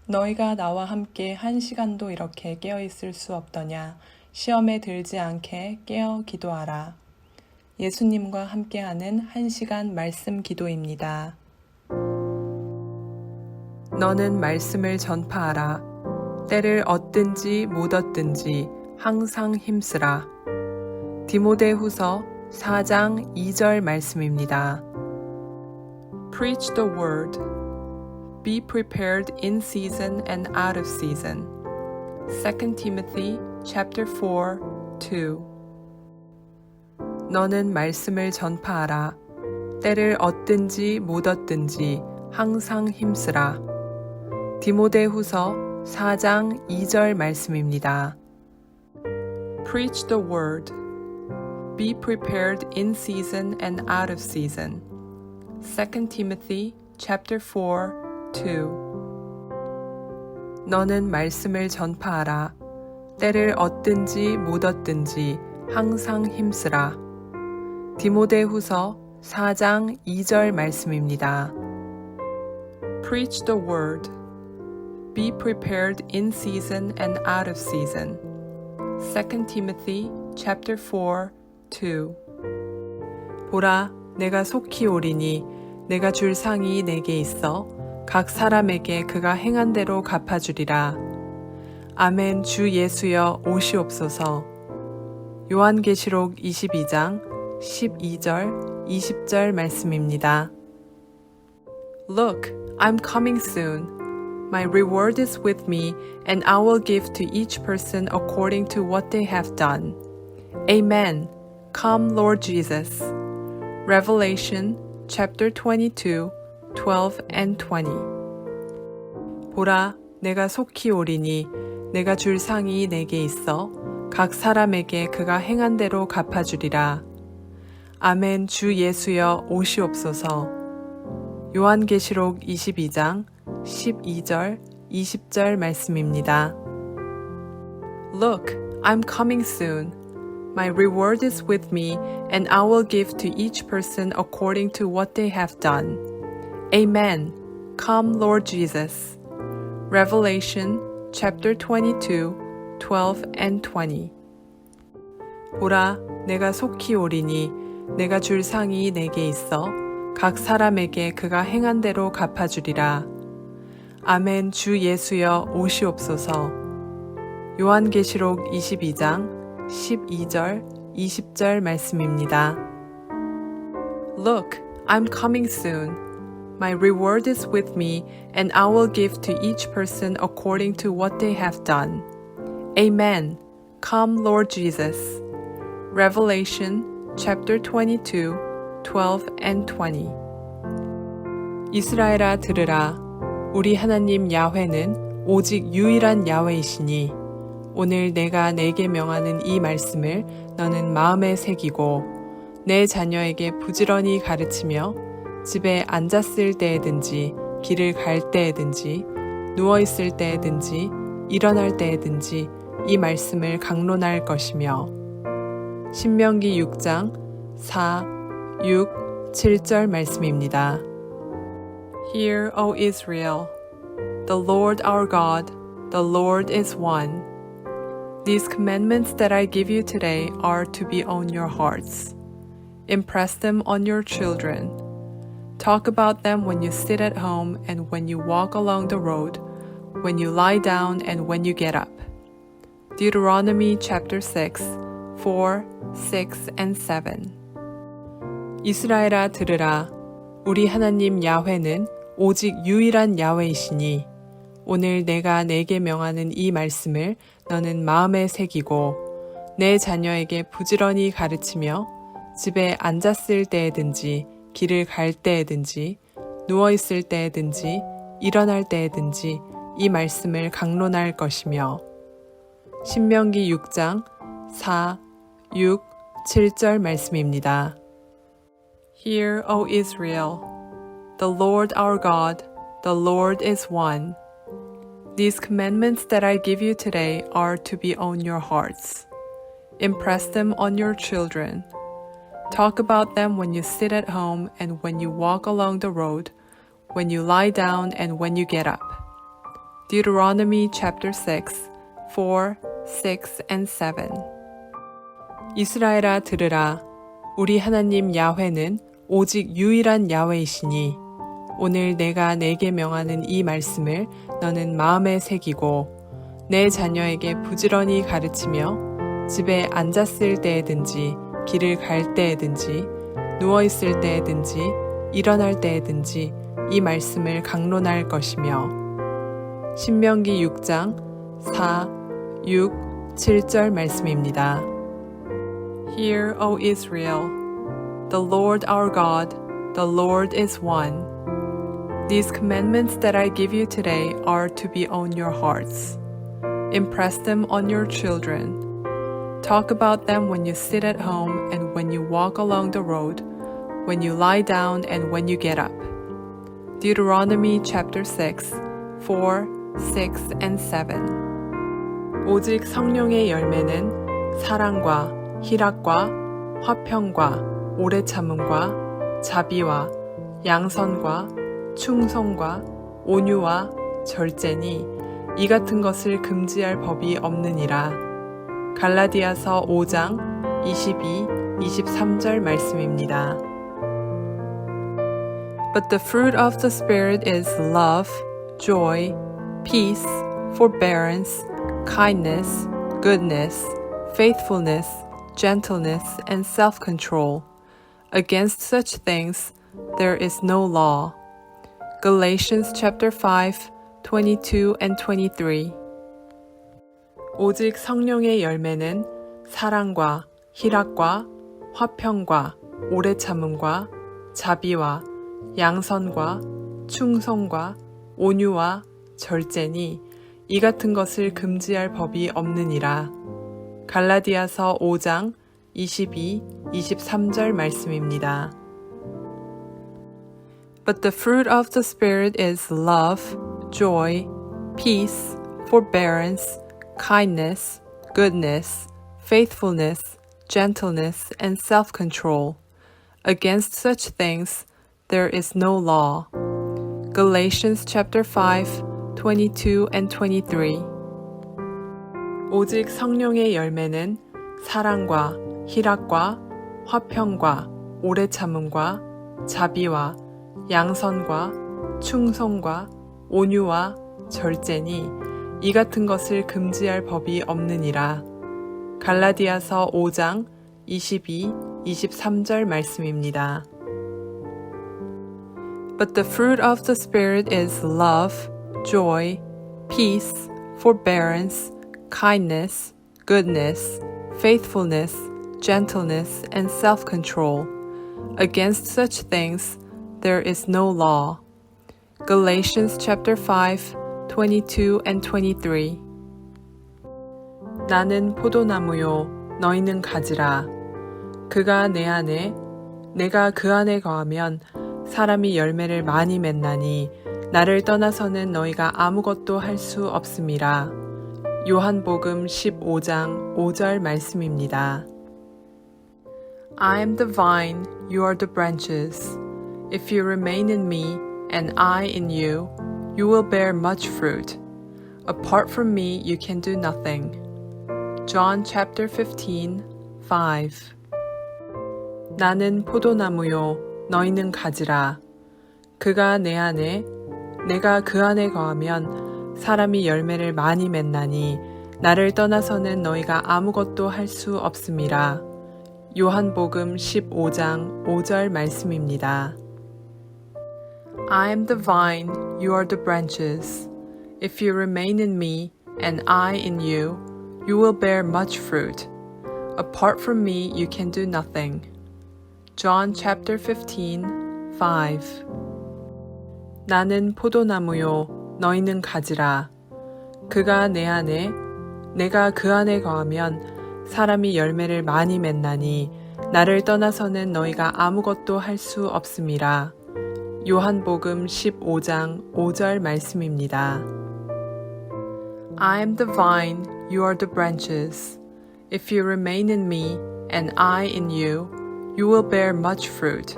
너희가 나와 함께 1시간도 이렇게 깨어 있을 수 없더냐. 시험에 들지 않게 깨어 기도하라. 예수님과 함께하는 1시간 말씀 기도입니다. 너는 말씀을 전파하라. 때를 얻든지 못 얻든지 항상 힘쓰라. 디모데후서 4장 2절 말씀입니다. Preach the word. Be prepared in season and out of season. 2 Timothy chapter 4, 2. 너는 말씀을 전파하라. 때를 얻든지 못 얻든지 항상 힘쓰라. 디모데후서 4장 2절 말씀입니다. Preach the word. Be prepared in season and out of season. 2 Timothy chapter 4, 2. 너는 말씀을 전파하라. 때를 얻든지 못 얻든지 항상 힘쓰라. 디모데후서 4장 2절 말씀입니다. Preach the word. Be prepared in season and out of season. 2 Timothy chapter 4, 2. 보라, 내가 속히 오리니 내가 줄 상이 내게 있어 각 사람에게 그가 행한 대로 갚아주리라. 아멘. 주 예수여 오시옵소서. 요한계시록 22장 12절 20절 말씀입니다. Look, I'm coming soon. My reward is with me, and I will give to each person according to what they have done. Amen. Come, Lord Jesus. Revelation chapter 22, 12 and 20. 보라, 내가 속히 오리니 내가 줄 상이 내게 있어 각 사람에게 그가 행한 대로 갚아주리라. 아멘. 주 예수여 오시옵소서. 요한계시록 22장 12절, 20절 말씀입니다. Look, I'm coming soon. My reward is with me, and I will give to each person according to what they have done. Amen. Come, Lord Jesus. Revelation chapter 22, 12 and 20. 보라, 내가 속히 오리니 내가 줄 상이 내게 있어 각 사람에게 그가 행한 대로 갚아주리라. 아멘. 주 예수여 오시옵소서. 요한계시록 22장 12절, 20절 말씀입니다. Look, I'm coming soon. My reward is with me, and I will give to each person according to what they have done. Amen. Come, Lord Jesus. Revelation chapter 22, 12 and 20. 이스라엘아 들으라. 우리 하나님 야훼는 오직 유일한 야훼이시니 오늘 내가 내게 명하는 이 말씀을 너는 마음에 새기고 내 자녀에게 부지런히 가르치며 집에 앉았을 때에든지 길을 갈 때에든지 누워있을 때에든지 일어날 때에든지 이 말씀을 강론할 것이며 신명기 6장 4, 6, 7절 말씀입니다. Hear, O Israel, the Lord our God, the Lord is one. These commandments that I give you today are to be on your hearts. Impress them on your children. Talk about them when you sit at home and when you walk along the road, when you lie down and when you get up. Deuteronomy chapter 6, 4, 6, and 7. 이스라엘아 들으라. 우리 하나님 야훼는 오직 유일한 야훼이시니 오늘 내가 내게 명하는 이 말씀을 너는 마음에 새기고 내 자녀에게 부지런히 가르치며 집에 앉았을 때에든지 길을 갈 때에든지 누워있을 때에든지 일어날 때에든지 이 말씀을 강론할 것이며 신명기 6장 4, 6, 7절 말씀입니다. Hear, O Israel, the Lord our God, the Lord is one. These commandments that I give you today are to be on your hearts. Impress them on your children. Talk about them when you sit at home and when you walk along the road, when you lie down and when you get up. Deuteronomy chapter 6, 4, 6, and 7. 이스라엘아 들으라. 우리 하나님 야훼는 오직 유일한 야훼이시니 오늘 내가 내게 명하는 이 말씀을 너는 마음에 새기고 내 자녀에게 부지런히 가르치며 집에 앉았을 때에든지 길을 갈 때에든지 누워있을 때에든지 일어날 때에든지 이 말씀을 강론할 것이며 신명기 6장 4, 6, 7절 말씀입니다. Hear, O Israel, the Lord our God, the Lord is one. These commandments that I give you today are to be on your hearts. Impress them on your children. Talk about them when you sit at home and when you walk along the road, when you lie down and when you get up. Deuteronomy chapter 6, 4, 6, and 7. 오직 성령의 열매는 사랑과 희락과 화평과 오래 참음과 자비와 양선과 충성과 온유와 절제니 이 같은 것을 금지할 법이 없느니라. 갈라디아서 5장 22, 23절 말씀입니다. But the fruit of the Spirit is love, joy, peace, forbearance, kindness, goodness, faithfulness, gentleness, and self-control. Against such things there is no law. Galatians chapter 5, 22 and 23. 오직 성령의 열매는 사랑과 희락과 화평과 오래 참음과 자비와 양선과 충성과 온유와 절제니 이 같은 것을 금지할 법이 없느니라. 갈라디아서 5장 22, 23절 말씀입니다. But the fruit of the Spirit is love, joy, peace, forbearance, kindness, goodness, faithfulness, gentleness, and self-control. Against such things there is no law. Galatians chapter 5, 22 and 23. 오직 성령의 열매는 사랑과 희락과 화평과 오래 참음과 자비와 양선과 충성과 온유와 절제니 이 같은 것을 금지할 법이 없느니라. 갈라디아서 5장 22, 23절 말씀입니다. But the fruit of the Spirit is love, joy, peace, forbearance, kindness, goodness, faithfulness, gentleness, and self-control. Against such things there is no law. Galatians chapter 5, 22 and 23. 나는 포도나무요, 너희는 가지라. 그가 내 안에, 내가 그 안에 거하면 사람이 열매를 많이 맺나니 나를 떠나서는 너희가 아무것도 할 수 없음이라. 요한복음 15장 5절 말씀입니다. I am the vine, you are the branches. If you remain in me, and I in you, you will bear much fruit. Apart from me, you can do nothing. John chapter 15, 5. 나는 포도나무요, 너희는 가지라. 그가 내 안에, 내가 그 안에 거하면 사람이 열매를 많이 맺나니 나를 떠나서는 너희가 아무것도 할 수 없음이라. 요한복음 15장 5절 말씀입니다. I am the vine, you are the branches. If you remain in me, and I in you, you will bear much fruit. Apart from me, you can do nothing. John chapter 15, 5. 나는 포도나무요, 너희는 가지라. 그가 내 안에, 내가 그 안에 거하면 사람이 열매를 많이 맺나니 나를 떠나서는 너희가 아무것도 할 수 없음이라. 요한복음 15장 5절 말씀입니다. I am the vine, you are the branches. If you remain in me, and I in you, you will bear much fruit.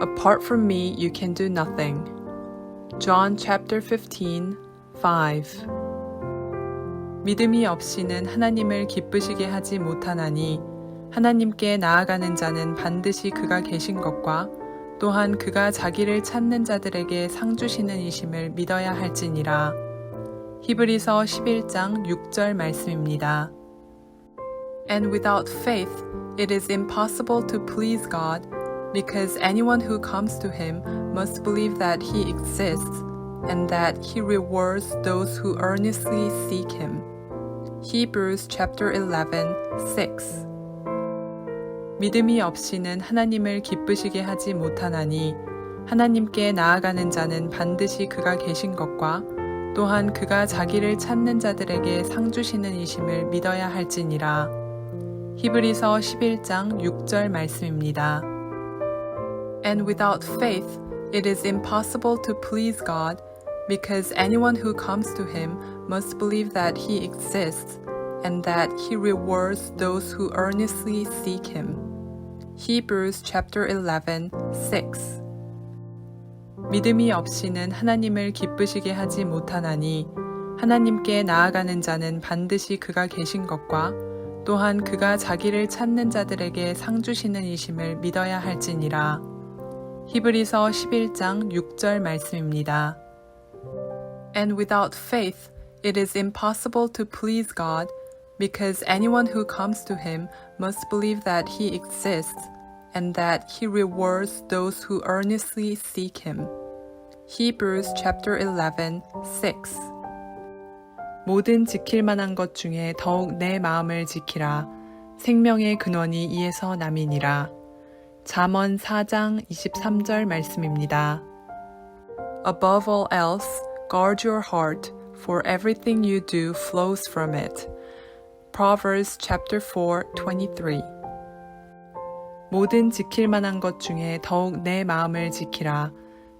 Apart from me, you can do nothing. John chapter 15, 5. 믿음이 없이는 하나님을 기쁘시게 하지 못하나니 하나님께 나아가는 자는 반드시 그가 계신 것과 또한 그가 자기를 찾는 자들에게 상 주시는 이심을 믿어야 할지니라. 히브리서 11장 6절 말씀입니다. And without faith it is impossible to please God, because anyone who comes to him must believe that he exists and that he rewards those who earnestly seek him. Hebrews chapter 11, 6. 믿음이 없이는 하나님을 기쁘시게 하지 못하나니 하나님께 나아가는 자는 반드시 그가 계신 것과 또한 그가 자기를 찾는 자들에게 상 주시는 이심을 믿어야 할지니라. 히브리서 11장 6절 말씀입니다. And without faith it is impossible to please God, because anyone who comes to him must believe that he exists and that he rewards those who earnestly seek him. Hebrews chapter 11, 6. 믿음이 없이는 하나님을 기쁘시게 하지 못하나니 하나님께 나아가는 자는 반드시 그가 계신 것과 또한 그가 자기를 찾는 자들에게 상 주시는 이심을 믿어야 할지니라. 히브리서 11장 6절 말씀입니다. And without faith it is impossible to please God, because anyone who comes to him must believe that he exists and that he rewards those who earnestly seek him. Hebrews chapter 11, 6. 모든 지킬 만한 것 중에 더욱 내 마음을 지키라. 생명의 근원이 이에서 남이니라. 잠언 4장 23절 말씀입니다. Above all else, guard your heart, for everything you do flows from it. Proverbs chapter 4, 23. 모든 지킬 만한 것 중에 더욱 내 마음을 지키라.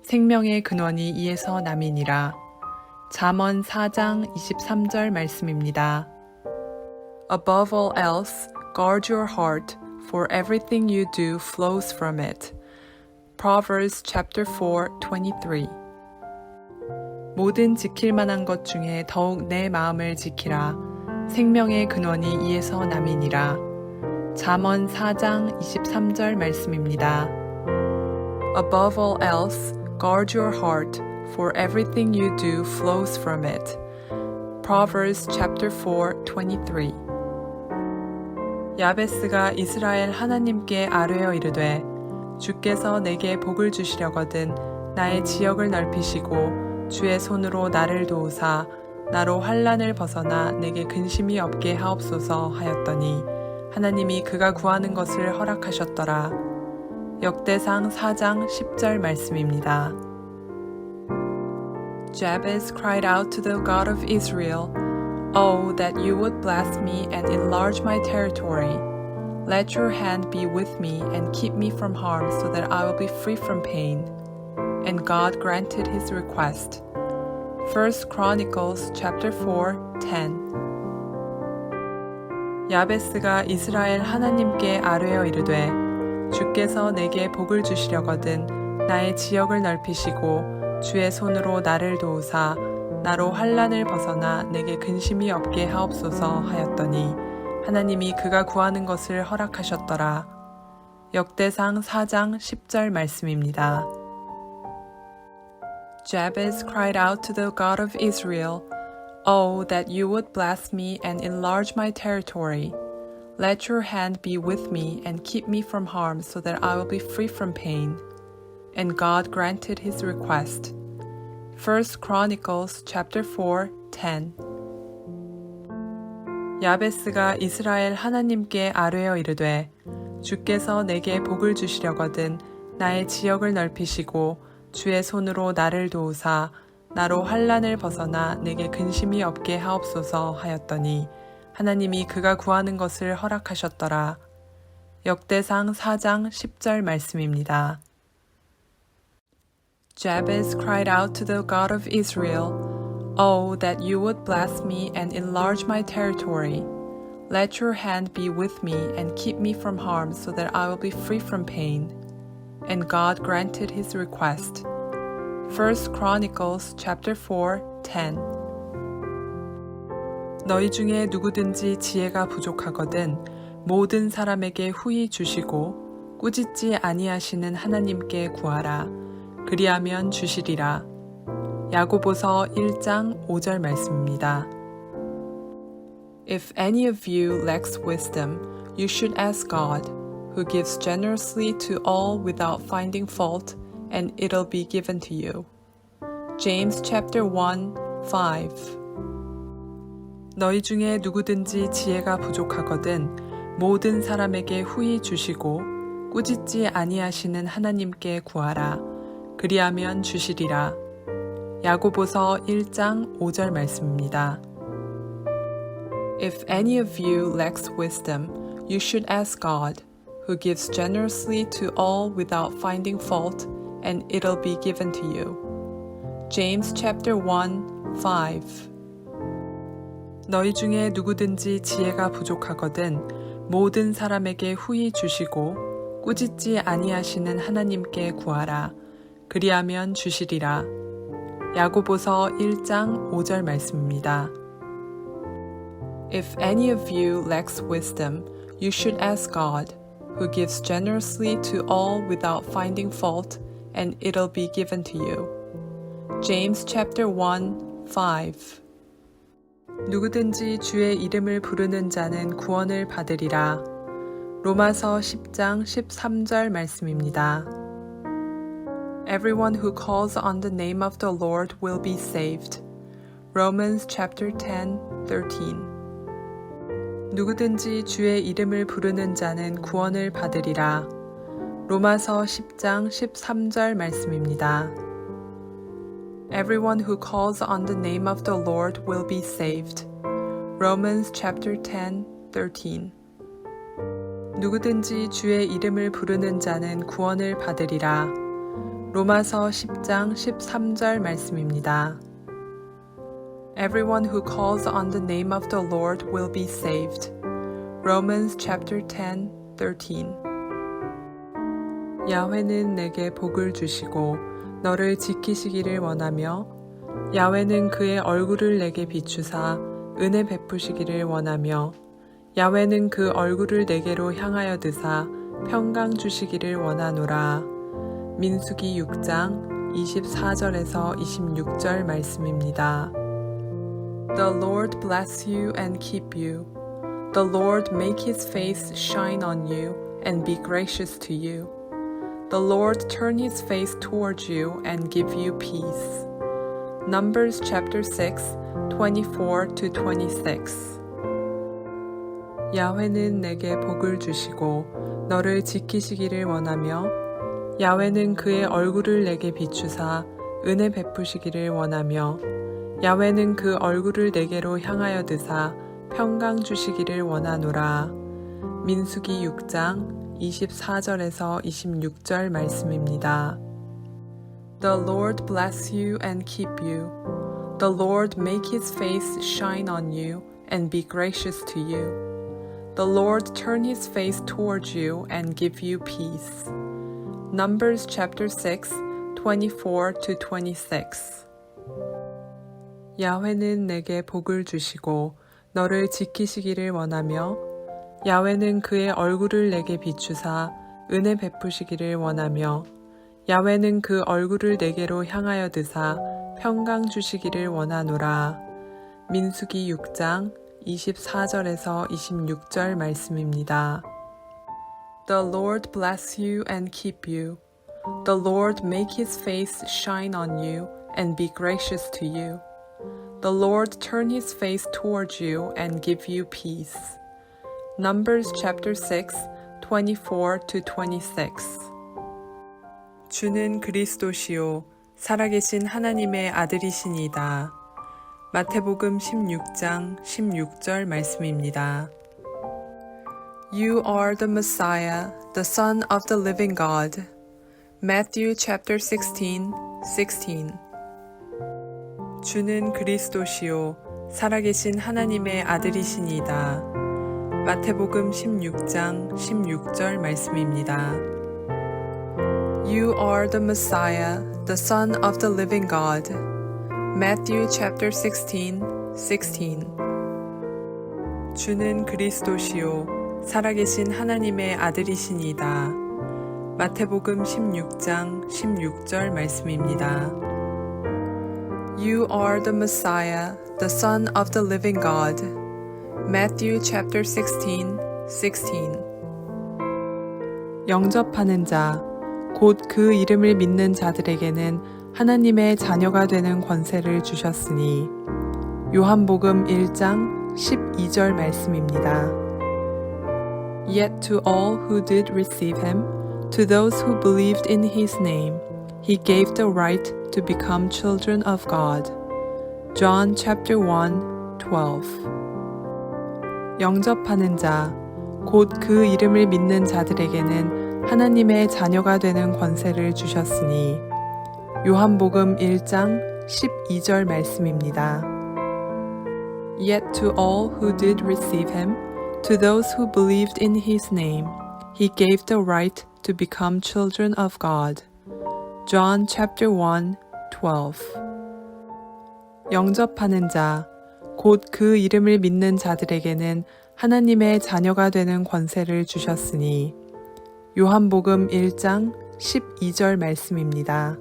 생명의 근원이 이에서 남이니라. 잠언 4장 23절 말씀입니다. Above all else, guard your heart, for everything you do flows from it. Proverbs chapter 4, 23. 모든 지킬 만한 것 중에 더욱 내 마음을 지키라. 생명의 근원이 이에서 남이니라. 잠언 4장 23절 말씀입니다. Above all else, guard your heart, for everything you do flows from it. Proverbs chapter 4, 23. 야베스가 이스라엘 하나님께 아뢰어 이르되 주께서 내게 복을 주시려거든 나의 지역을 넓히시고 주의 손으로 나를 도우사 나로 환난을 벗어나 내게 근심이 없게 하옵소서 하였더니 하나님이 그가 구하는 것을 허락하셨더라. 역대상 4장 10절 말씀입니다. Jabez cried out to the God of Israel, Oh, that you would bless me and enlarge my territory. Let your hand be with me and keep me from harm so that I will be free from pain. And God granted his request. 1 Chronicles chapter 4, 10. 야베스가 이스라엘 하나님께 아뢰어 이르되 주께서 내게 복을 주시려거든 나의 지역을 넓히시고 주의 손으로 나를 도우사 나로 환난을 벗어나 내게 근심이 없게 하옵소서 하였더니 하나님이 그가 구하는 것을 허락하셨더라. 역대상 4장 10절 말씀입니다. Jabez cried out to the God of Israel, Oh, that you would bless me and enlarge my territory. Let your hand be with me and keep me from harm so that I will be free from pain. And God granted his request. 1 Chronicles chapter 4, 10. 야베스가 이스라엘 하나님께 아뢰어 이르되 주께서 내게 복을 주시려거든 나의 지역을 넓히시고 주의 손으로 나를 도우사 나로 환난을 벗어나 내게 근심이 없게 하옵소서 하였더니 하나님이 그가 구하는 것을 허락하셨더라. 역대상 4장 10절 말씀입니다. Jabez cried out to the God of Israel, Oh, that you would bless me and enlarge my territory. Let your hand be with me and keep me from harm so that I will be free from pain. And God granted his request. 1 Chronicles chapter 4, 10. 너희 중에 누구든지 지혜가 부족하거든 모든 사람에게 후히 주시고 꾸짖지 아니하시는 하나님께 구하라. 그리하면 주시리라. 야고보서 1장 5절 말씀입니다. If any of you lacks wisdom, you should ask God, who gives generously to all without finding fault, and it'll be given to you. James chapter 1, 5. 너희 중에 누구든지 지혜가 부족하거든 모든 사람에게 후히 주시고 꾸짖지 아니하시는 하나님께 구하라. 그리하면 주시리라. 야고보서 1장 5절 말씀입니다. If any of you lacks wisdom, you should ask God, who gives generously to all without finding fault, and it'll be given to you. James chapter 1, 5. 너희 중에 누구든지 지혜가 부족하거든 모든 사람에게 후히 주시고 꾸짖지 아니하시는 하나님께 구하라. 그리하면 주시리라. 야고보서 1장 5절 말씀입니다. If any of you lacks wisdom, you should ask God, who gives generously to all without finding fault, and it'll be given to you. James chapter 1, 5. 누구든지 주의 이름을 부르는 자는 구원을 받으리라. 로마서 10장 13절 말씀입니다. Everyone who calls on the name of the Lord will be saved. Romans chapter 10, 13. 누구든지 주의 이름을 부르는 자는 구원을 받으리라. 로마서 10장 13절 말씀입니다. Everyone who calls on the name of the Lord will be saved. Romans chapter 10, 13. 누구든지 주의 이름을 부르는 자는 구원을 받으리라. 로마서 10장 13절 말씀입니다. Everyone who calls on the name of the Lord will be saved. Romans chapter 10, 13. 야훼는 내게 복을 주시고 너를 지키시기를 원하며 야훼는 그의 얼굴을 내게 비추사 은혜 베푸시기를 원하며 야훼는 그 얼굴을 내게로 향하여 드사 평강 주시기를 원하노라. 민수기 6장 24절에서 26절 말씀입니다. The Lord bless you and keep you. The Lord make his face shine on you and be gracious to you. The Lord turn his face towards you and give you peace. Numbers chapter 6, 24-26. 야훼는 내게 복을 주시고 너를 지키시기를 원하며 야훼는 그의 얼굴을 내게 비추사 은혜 베푸시기를 원하며 야훼는 그 얼굴을 내게로 향하여 드사 평강 주시기를 원하노라. 민수기 6장 24절에서 26절 말씀입니다. The Lord bless you and keep you. The Lord make his face shine on you and be gracious to you. The Lord turn his face towards you and give you peace. Numbers chapter 6, 24-26. 야훼는 내게 복을 주시고 너를 지키시기를 원하며 야훼는 그의 얼굴을 내게 비추사 은혜 베푸시기를 원하며 야훼는 그 얼굴을 내게로 향하여 드사 평강 주시기를 원하노라. 민수기 6장 24절에서 26절 말씀입니다. The Lord bless you and keep you. The Lord make his face shine on you and be gracious to you. The Lord turn his face towards you and give you peace. Numbers chapter 6, 24-26. 주는 그리스도시요 살아계신 하나님의 아들이시니이다. 마태복음 16장 16절 말씀입니다. You are the Messiah, the Son of the living God. Matthew chapter 16, 16. 주는 그리스도시요 살아계신 하나님의 아들이시니이다. 마태복음 16장 16절 말씀입니다. You are the Messiah, the Son of the living God. Matthew chapter 16, 16. 주는 그리스도시요 살아계신 하나님의 아들이시니이다. 마태복음 16장 16절 말씀입니다. You are the Messiah, the Son of the living God. Matthew chapter 16:16. 영접하는 자, 곧 그 이름을 믿는 자들에게는 하나님의 자녀가 되는 권세를 주셨으니 요한복음 1장 12절 말씀입니다. Yet to all who did receive him, to those who believed in his name, he gave the right to become children of God. John chapter 1:12. 영접하는 자, 곧 그 이름을 믿는 자들에게는 하나님의 자녀가 되는 권세를 주셨으니 요한복음 1장 12절 말씀입니다. Yet to all who did receive him, to those who believed in his name, he gave the right to become children of God. John chapter 1:12. 영접하는 자, 곧 그 이름을 믿는 자들에게는 하나님의 자녀가 되는 권세를 주셨으니 요한복음 1장 12절 말씀입니다.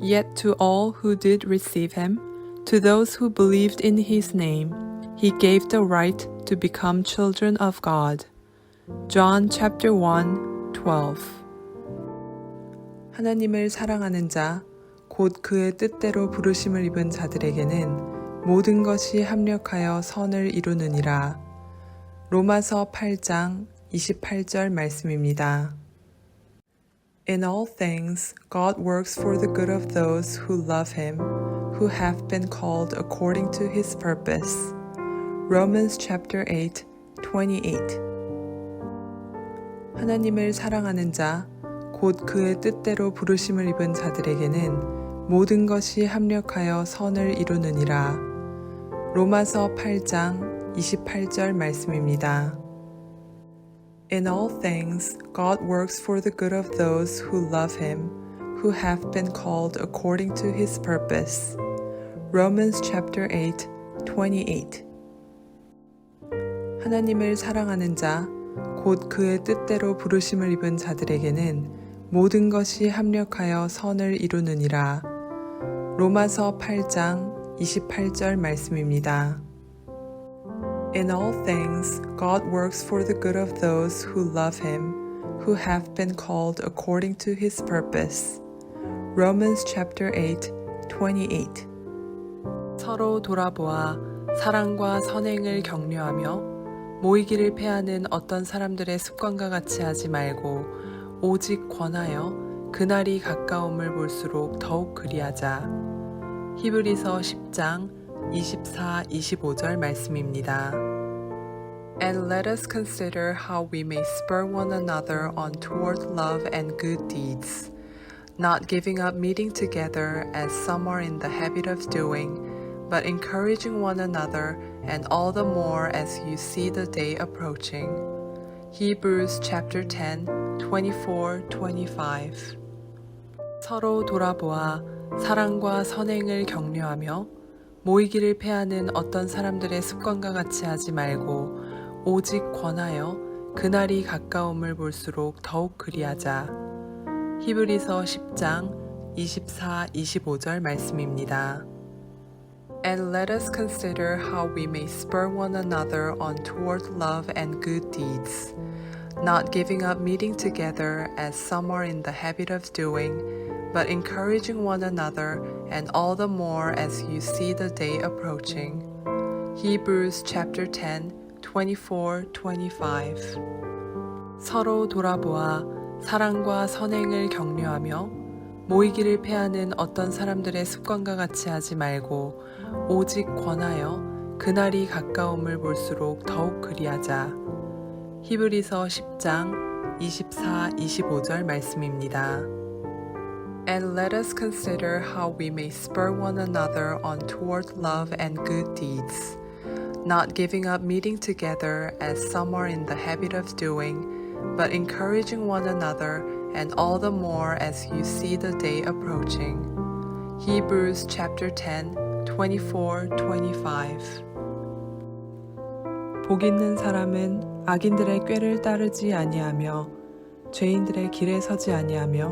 Yet to all who did receive him, to those who believed in his name, he gave the right to become children of God. John chapter 1:12. 하나님을 사랑하는 자, 곧 그의 뜻대로 부르심을 입은 자들에게는 모든 것이 합력하여 선을 이루느니라. 로마서 8장 28절 말씀입니다. In all things, God works for the good of those who love him, who have been called according to his purpose. Romans chapter 8:28. 하나님을 사랑하는 자, 곧 그의 뜻대로 부르심을 입은 자들에게는 모든 것이 합력하여 선을 이루느니라. 로마서 8장 28절 말씀입니다. In all things, God works for the good of those who love him, who have been called according to his purpose. Romans chapter 8:28. 하나님을 사랑하는 자, 곧 그의 뜻대로 부르심을 입은 자들에게는 모든 것이 합력하여 선을 이루느니라. 로마서 8장 28절 말씀입니다. In all things, God works for the good of those who love him, who have been called according to his purpose. Romans chapter 8:28. 서로 돌아보아 사랑과 선행을 격려하며 모이기를 패하는 어떤 사람들의 습관과 같이 하지 말고 오직 권하여 그날이 가까움을 볼수록 더욱 그리하자. 히브리서 10장 24, 25절 말씀입니다. And let us consider how we may spur one another on toward love and good deeds, not giving up meeting together as some are in the habit of doing, but encouraging one another, and all the more as you see the day approaching. Hebrews chapter 10, 24-25. 서로 돌아보아 사랑과 선행을 격려하며 모이기를 패하는 어떤 사람들의 습관과 같이 하지 말고 오직 권하여 그날이 가까움을 볼수록 더욱 그리하자. 히브리서 10장 24, 25절 말씀입니다. And let us consider how we may spur one another on toward love and good deeds, not giving up meeting together as some are in the habit of doing, but encouraging one another, and all the more as you see the day approaching. Hebrews chapter 10, 24-25. 서로 돌아보아 사랑과 선행을 격려하며 모이기를 패하는 어떤 사람들의 습관과 같이 하지 말고 오직 권하여 그날이 가까움을 볼수록 더욱 그리하자. 히브리서 10장 24, 25절 말씀입니다. And let us consider how we may spur one another on toward love and good deeds, not giving up meeting together as some are in the habit of doing, but encouraging one another, and all the more as you see the day approaching. Hebrews chapter 10, 24-25. 복 있는 사람은 악인들의 꾀를 따르지 아니하며 죄인들의 길에 서지 아니하며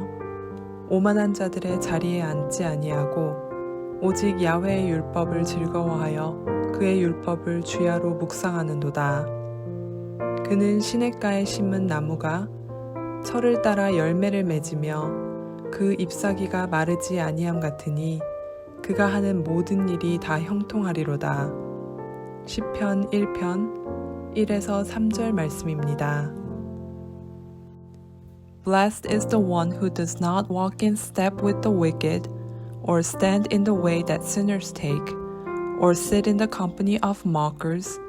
오만한 자들의 자리에 앉지 아니하고 오직 야훼의 율법을 즐거워하여 그의 율법을 주야로 묵상하는도다. 그는 시냇가에 심은 나무가 철을 따라 열매를 맺으며 그 잎사귀가 마르지 아니함 같으니 그가 하는 모든 일이 다 형통하리로다. 시편 1편 1에서 3절 말씀입니다. Blessed is the one who does not walk in step with the wicked, or stand in the way that sinners take, or sit in the company of mockers,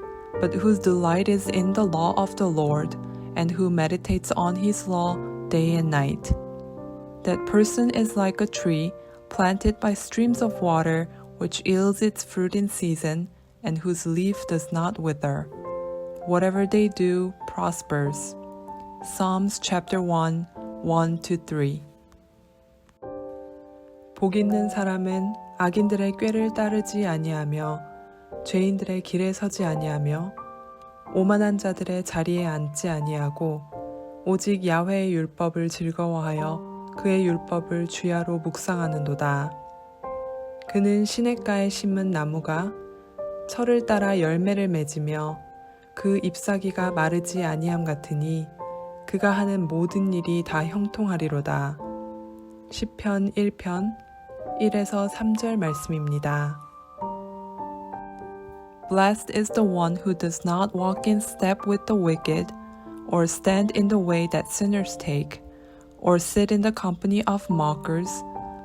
but whose delight is in the law of the Lord, and who meditates on his law day and night. That person is like a tree planted by streams of water, which yields its fruit in season, and whose leaf does not wither. Whatever they do prospers. Psalms chapter 1, 1-3. 복 있는 사람은 악인들의 꾀를 따르지 아니하며 죄인들의 길에 서지 아니하며 오만한 자들의 자리에 앉지 아니하고 오직 야훼의 율법을 즐거워하여 그의 율법을 주야로 묵상하는도다. 그는 시냇가에 심은 나무가 철을 따라 열매를 맺으며 그 잎사귀가 마르지 아니함 같으니 그가 하는 모든 일이 다 형통하리로다. 시편 1편 1에서 3절 말씀입니다. Blessed is the one who does not walk in step with the wicked, or stand in the way that sinners take, or sit in the company of mockers,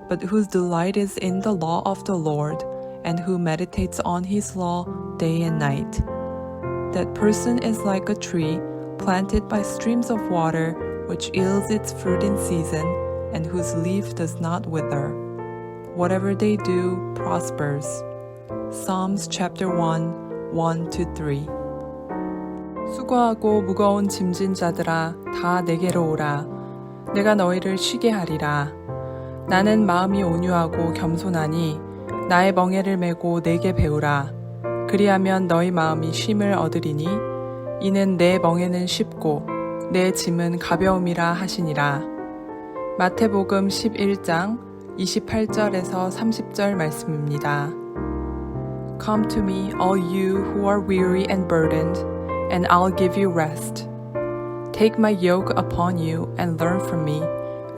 but whose delight is in the law of the Lord, and who meditates on his law day and night. That person is like a tree planted by streams of water, which yields its fruit in season, and whose leaf does not wither. Whatever they do prospers. Psalms chapter 1, 1-3. 수고하고 무거운 짐진 자들아 다 내게로 오라. 내가 너희를 쉬게 하리라. 나는 마음이 온유하고 겸손하니 나의 멍에를 메고 내게 배우라. 그리하면 너희 마음이 쉼을 얻으리니 이는 내 멍에는 쉽고 내 짐은 가벼움이라 하시니라. 마태복음 11장 28절에서 30절 말씀입니다. Come to me, all you who are weary and burdened, and I'll give you rest. Take my yoke upon you and learn from me,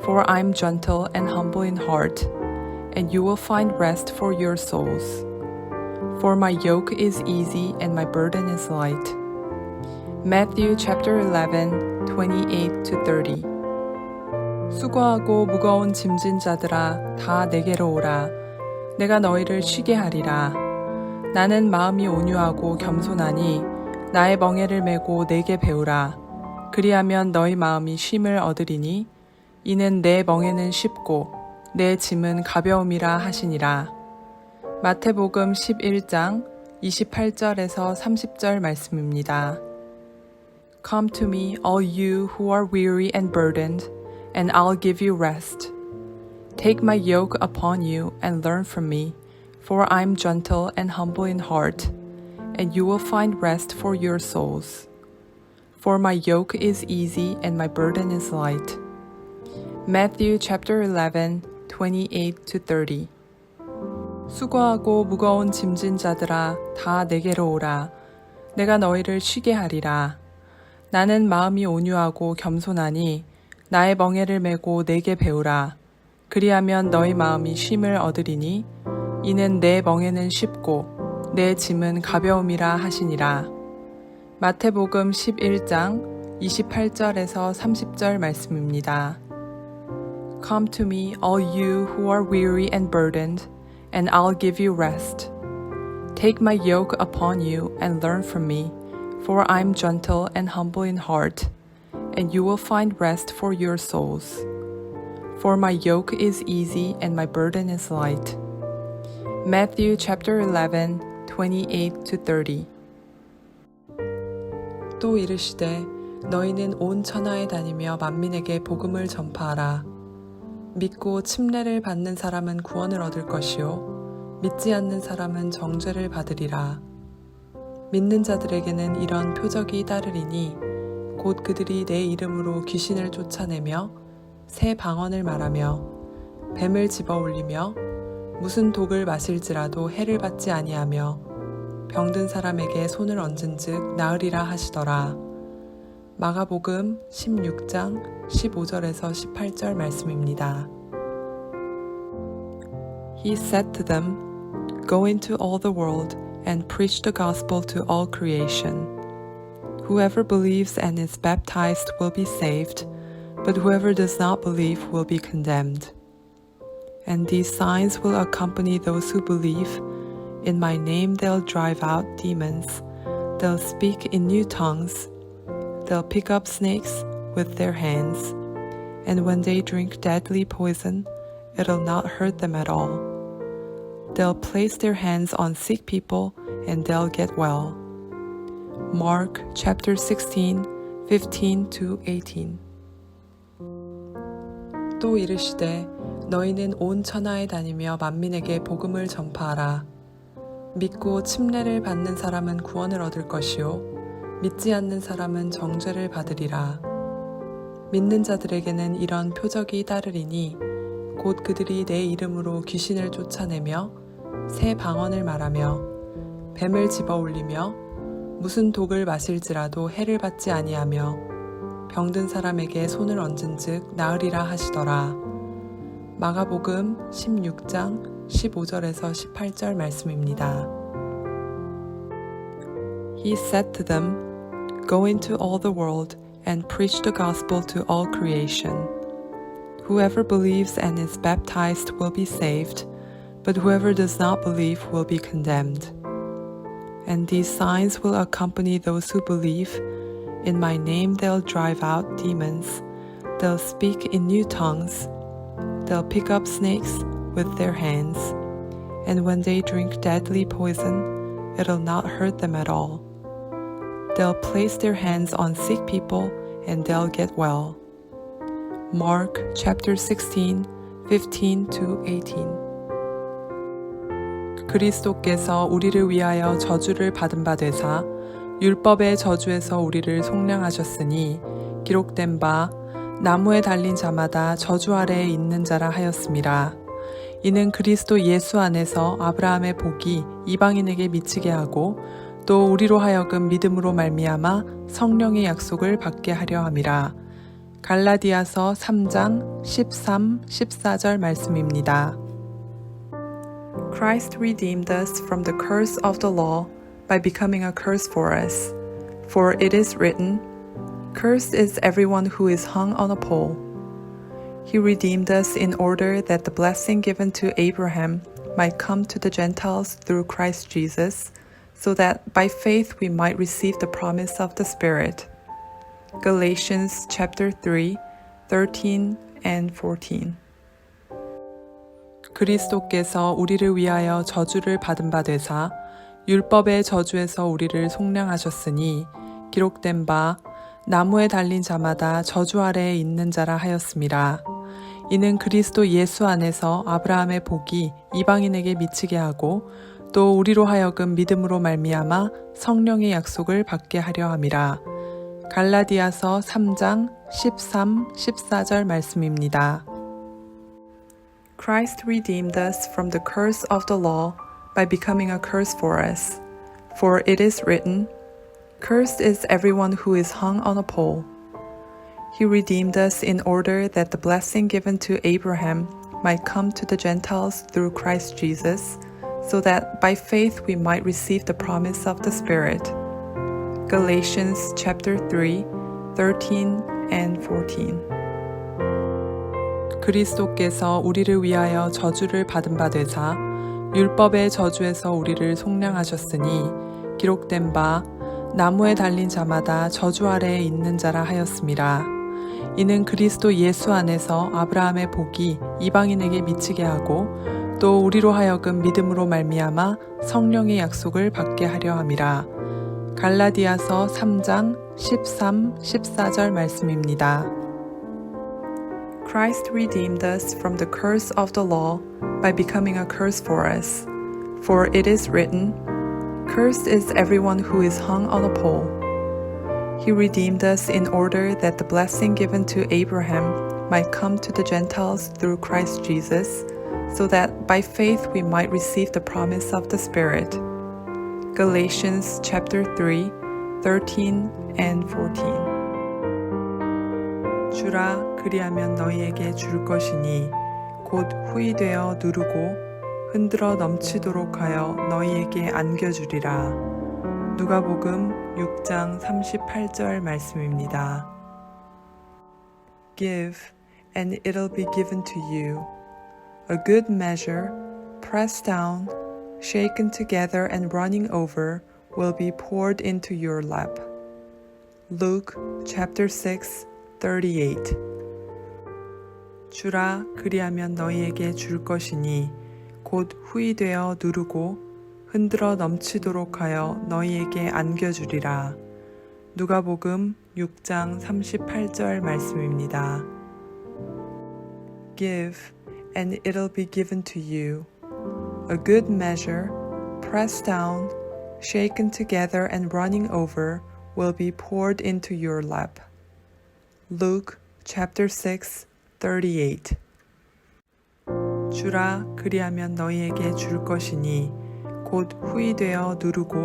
for I'm gentle and humble in heart, and you will find rest for your souls. For my yoke is easy and my burden is light. Matthew chapter 11, 28-30. 수고하고 무거운 짐진 자들아 다 내게로 오라. 내가 너희를 쉬게 하리라. 나는 마음이 온유하고 겸손하니 나의 멍에를 메고 내게 배우라. 그리하면 너희 마음이 쉼을 얻으리니 이는 내 멍에는 쉽고 내 짐은 가벼움이라 하시니라. 마태복음 11장 28절에서 30절 말씀입니다. Come to me, all you who are weary and burdened, and I'll give you rest. Take my yoke upon you and learn from me, for I'm gentle and humble in heart, and you will find rest for your souls. For my yoke is easy and my burden is light. Matthew chapter 11, 28-30. 수고하고 무거운 짐진 자들아 다 내게로 오라. 내가 너희를 쉬게 하리라. 나는 마음이 온유하고 겸손하니 나의 멍에를 메고 내게 배우라. 그리하면 너희 마음이 쉼을 얻으리니 이는 내 멍에는 쉽고 내 짐은 가벼움이라 하시니라. 마태복음 11장 28절에서 30절 말씀입니다. Come to me, all you who are weary and burdened, and I'll give you rest. Take my yoke upon you and learn from me, for I'm gentle and humble in heart, and you will find rest for your souls. For my yoke is easy and my burden is light. Matthew chapter 11, 28-30. 또 이르시되 너희는 온 천하에 다니며 만민에게 복음을 전파하라. 믿고 침례를 받는 사람은 구원을 얻을 것이요 믿지 않는 사람은 정죄를 받으리라. 믿는 자들에게는 이런 표적이 따르리니 곧 그들이 내 이름으로 귀신을 쫓아내며 새 방언을 말하며 뱀을 집어올리며 무슨 독을 마실지라도 해를 받지 아니하며 병든 사람에게 손을 얹은즉 나으리라 하시더라. 마가복음 16장 15절에서 18절 말씀입니다. He said to them, Go into all the world and preach the gospel to all creation. Whoever believes and is baptized will be saved, but whoever does not believe will be condemned. And these signs will accompany those who believe. In my name they'll drive out demons. They'll speak in new tongues. They'll pick up snakes with their hands. And when they drink deadly poison, it'll not hurt them at all. They'll place their hands on sick people and they'll get well. Mark chapter 16, 15-18. 또 이르시되 너희는 온 천하에 다니며 만민에게 복음을 전파하라. 믿고 침례를 받는 사람은 구원을 얻을 것이요 믿지 않는 사람은 정죄를 받으리라. 믿는 자들에게는 이런 표적이 따르리니 곧 그들이 내 이름으로 귀신을 쫓아내며 새 방언을 말하며 뱀을 집어올리며 무슨 독을 마실지라도 해를 받지 아니하며 병든 사람에게 손을 얹은즉 나으리라 하시더라. 마가복음 16장 15절에서 18절 말씀입니다. He said to them, Go into all the world and preach the gospel to all creation. Whoever believes and is baptized will be saved, but whoever does not believe will be condemned. And these signs will accompany those who believe. In my name they'll drive out demons. They'll speak in new tongues. They'll pick up snakes with their hands. And when they drink deadly poison, it'll not hurt them at all. They'll place their hands on sick people and they'll get well. Mark chapter 16, 15-18. 그리스도께서 우리를 위하여 저주를 받은 바 되사 율법의 저주에서 우리를 속량하셨으니 기록된 바 나무에 달린 자마다 저주 아래에 있는 자라 하였음이라. 이는 그리스도 예수 안에서 아브라함의 복이 이방인에게 미치게 하고 또 우리로 하여금 믿음으로 말미암아 성령의 약속을 받게 하려 함이라. 갈라디아서 3장 13, 14절 말씀입니다. Christ redeemed us from the curse of the law by becoming a curse for us. For it is written, Cursed is everyone who is hung on a pole. He redeemed us in order that the blessing given to Abraham might come to the Gentiles through Christ Jesus, so that by faith we might receive the promise of the Spirit. Galatians chapter 3, 13 and 14. 그리스도께서 우리를 위하여 저주를 받은 바 되사 율법의 저주에서 우리를 속량하셨으니 기록된 바 나무에 달린 자마다 저주 아래에 있는 자라 하였음이라. 이는 그리스도 예수 안에서 아브라함의 복이 이방인에게 미치게 하고 또 우리로 하여금 믿음으로 말미암아 성령의 약속을 받게 하려 함이라. 갈라디아서 3장 13, 14절 말씀입니다. Christ redeemed us from the curse of the law by becoming a curse for us. For it is written, Cursed is everyone who is hung on a pole. He redeemed us in order that the blessing given to Abraham might come to the Gentiles through Christ Jesus, so that by faith we might receive the promise of the Spirit. Galatians chapter 3, 13 and 14. 그리스도께서 우리를 위하여 저주를 받은 바 되사 율법의 저주에서 우리를 속량하셨으니 기록된 바 나무에 달린 자마다 저주 아래에 있는 자라 하였음이라. 이는 그리스도 예수 안에서 아브라함의 복이 이방인에게 미치게 하고 또 우리로 하여금 믿음으로 말미암아 성령의 약속을 받게 하려 함이라. 갈라디아서 3장 13, 14절 말씀입니다. Christ redeemed us from the curse of the law by becoming a curse for us. For it is written, Cursed is everyone who is hung on a pole. He redeemed us in order that the blessing given to Abraham might come to the Gentiles through Christ Jesus, so that by faith we might receive the promise of the Spirit. Galatians chapter 3, 13 and 14. 주라 그리하면 너희에게 줄 것이니 곧 후이되어 누르고 흔들어 넘치도록 하여 너희에게 안겨주리라. 누가복음 6장 38절 말씀입니다. Give, and it'll be given to you. A good measure, pressed down, shaken together and running over, will be poured into your lap. Luke chapter 6, 38. 주라 그리하면 너희에게 줄 것이니 곧 후이되어 누르고 흔들어 넘치도록 하여 너희에게 안겨주리라. 누가복음 6장 38절 말씀입니다. Give, and it'll be given to you. A good measure, pressed down, shaken together and running over, will be poured into your lap. Luke chapter 6, 38. 주라 그리하면 너희에게 줄 것이니 곧 후이되어 누르고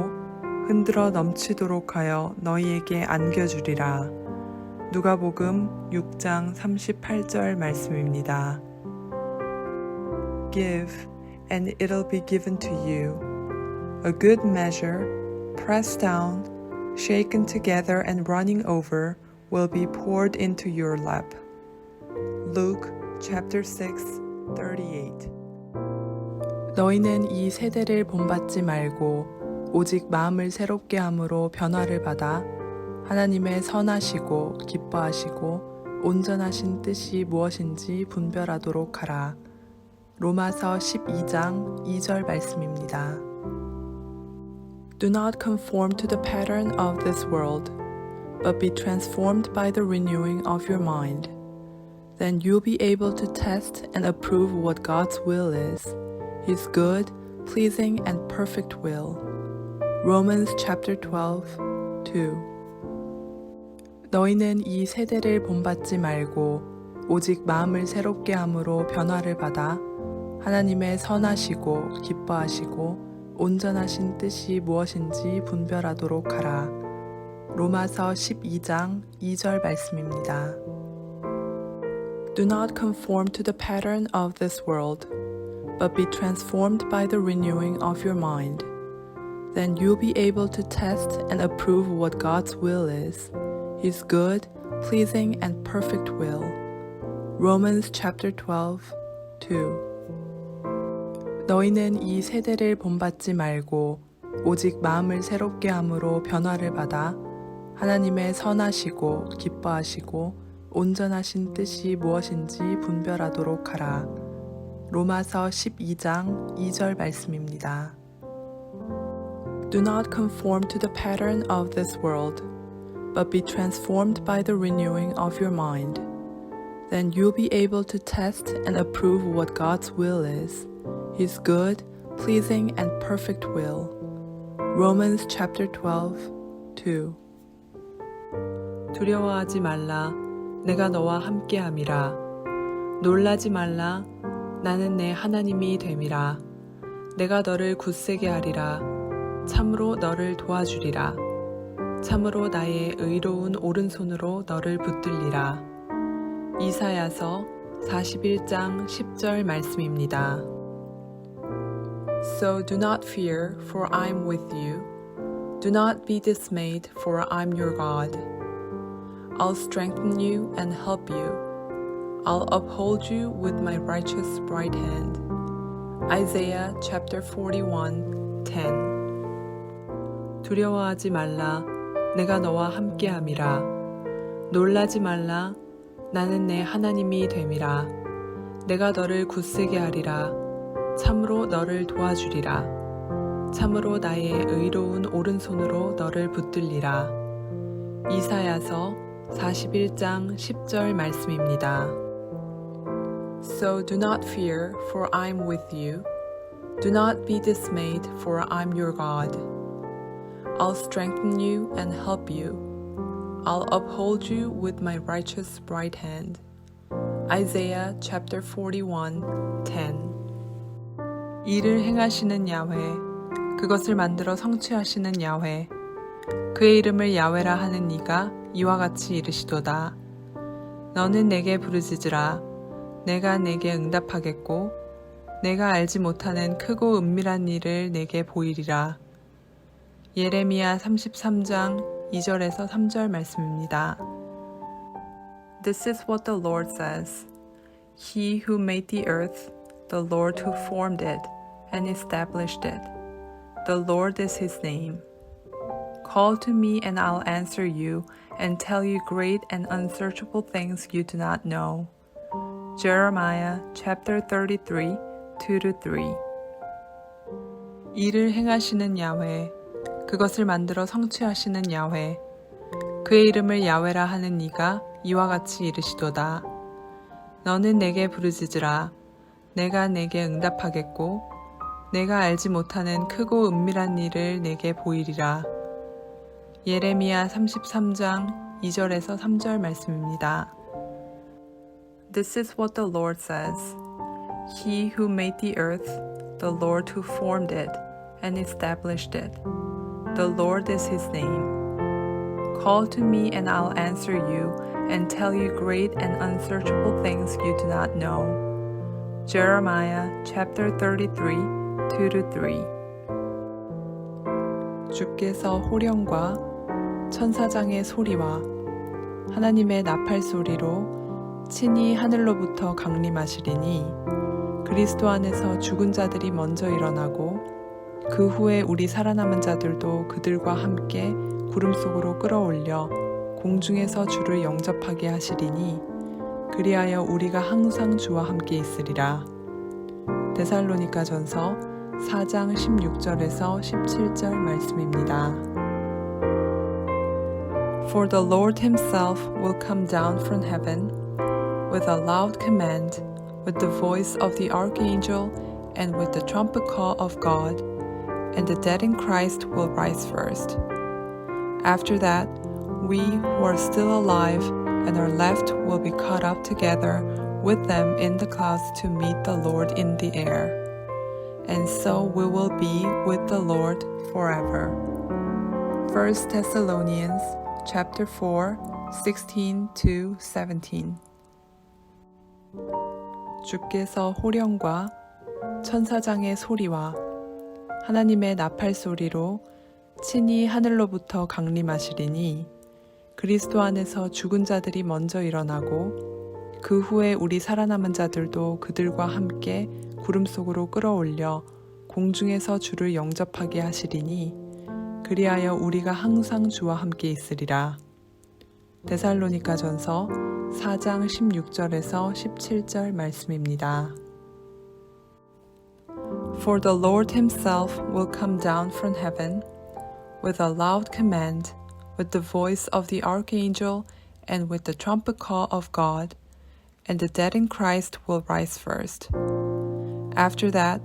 흔들어 넘치도록 하여 너희에게 안겨주리라. 누가복음 6장 38절 말씀입니다. Give, and it'll be given to you. A good measure, pressed down, shaken together and running over, will be poured into your lap. Luke chapter 6, 38. 너희는 이 세대를 본받지 말고 오직 마음을 새롭게 함으로 변화를 받아 하나님의 선하시고 기뻐하시고 온전하신 뜻이 무엇인지 분별하도록 하라. 로마서 12장 2절 말씀입니다. Do not conform to the pattern of this world, but be transformed by the renewing of your mind. Then you'll be able to test and approve what God's will is, His good, pleasing, and perfect will. Romans chapter 12, 2. 너희는 이 세대를 본받지 말고 오직 마음을 새롭게 함으로 변화를 받아 하나님의 선하시고 기뻐하시고 온전하신 뜻이 무엇인지 분별하도록 하라. 로마서 12장 2절 말씀입니다. Do not conform to the pattern of this world, but be transformed by the renewing of your mind. Then you'll be able to test and approve what God's will is, His good, pleasing, and perfect will. Romans chapter 12, 2. 너희는 이 세대를 본받지 말고 오직 마음을 새롭게 함으로 변화를 받아 하나님의 선하시고 기뻐하시고 온전하신 뜻이 무엇인지 분별하도록 하라. 로마서 12장 2절 말씀입니다. Do not conform to the pattern of this world, but be transformed by the renewing of your mind. Then you'll be able to test and approve what God's will is, His good, pleasing, and perfect will. Romans chapter 12, 2. 두려워하지 말라. 내가 너와 함께함이라. 놀라지 말라. 나는 내 하나님이 됨이라. 내가 너를 굳세게 하리라. 참으로 너를 도와주리라. 참으로 나의 의로운 오른손으로 너를 붙들리라. 이사야서 41장 10절 말씀입니다. So do not fear, for I am with you. Do not be dismayed, for I am your God. I'll strengthen you and help you. I'll uphold you with my righteous right hand. Isaiah chapter 41, 10. 두려워하지 말라. 내가 너와 함께함이라. 놀라지 말라. 나는 내 하나님이 됨이라. 내가 너를 굳세게 하리라. 참으로 너를 도와주리라. 참으로 나의 의로운 오른손으로 너를 붙들리라. 이사야서 41장 10절 말씀입니다. So do not fear, for I am with you. Do not be dismayed, for I am your God. I'll strengthen you and help you. I'll uphold you with my righteous right hand. Isaiah chapter 41:10. 일을 행하시는 야훼, 그것을 만들어 성취하시는 야훼, 그의 이름을 야훼라 하는 이가 이와 같이 이르시도다. 너는 내게 부르짖으라. 내가 내게 응답하겠고 내가 알지 못하는 크고 은밀한 일을 내게 보이리라. 예레미야 33장 2절에서 3절 말씀입니다. This is what the Lord says. He who made the earth, the Lord who formed it and established it. The Lord is his name. Call to me and I'll answer you and tell you great and unsearchable things you do not know. Jeremiah chapter 33, 2-3. 일을 행하시는 야훼, 그것을 만들어 성취하시는 야훼, 그의 이름을 야훼라 하는 이가 이와 같이 이르시도다. 너는 내게 부르짖으라. 내가 내게 응답하겠고 내가 알지 못하는 크고 은밀한 일을 내게 보이리라. 예레미야 33장 2절에서 3절 말씀입니다. This is what the Lord says. He who made the earth, the Lord who formed it and established it. The Lord is his name. Call to me and I'll answer you and tell you great and unsearchable things you do not know. Jeremiah chapter 33, 2-3. 주께서 호령과 천사장의 소리와 하나님의 나팔 소리로 친히 하늘로부터 강림하시리니 그리스도 안에서 죽은 자들이 먼저 일어나고 그 후에 우리 살아남은 자들도 그들과 함께 구름 속으로 끌어올려 공중에서 주를 영접하게 하시리니 그리하여 우리가 항상 주와 함께 있으리라. 데살로니가전서 4장 16절에서 17절 말씀입니다. For the Lord himself will come down from heaven with a loud command, with the voice of the archangel, and with the trumpet call of God, and the dead in Christ will rise first. After that, we who are still alive and are left will be caught up together with them in the clouds to meet the Lord in the air. And so we will be with the Lord forever. 1 Thessalonians chapter 4, 16-17. 주께서 호령과 천사장의 소리와 하나님의 나팔 소리로 친히 하늘로부터 강림하시리니 그리스도 안에서 죽은 자들이 먼저 일어나고 그 후에 우리 살아남은 자들도 그들과 함께 구름 속으로 끌어올려 공중에서 주를 영접하게 하시리니 그리하여 우리가 항상 주와 함께 있으리라. 데살로니가전서 4장 16절에서 17절 말씀입니다. For the Lord himself will come down from heaven with a loud command, with the voice of the archangel, and with the trumpet call of God, and the dead in Christ will rise first. After that,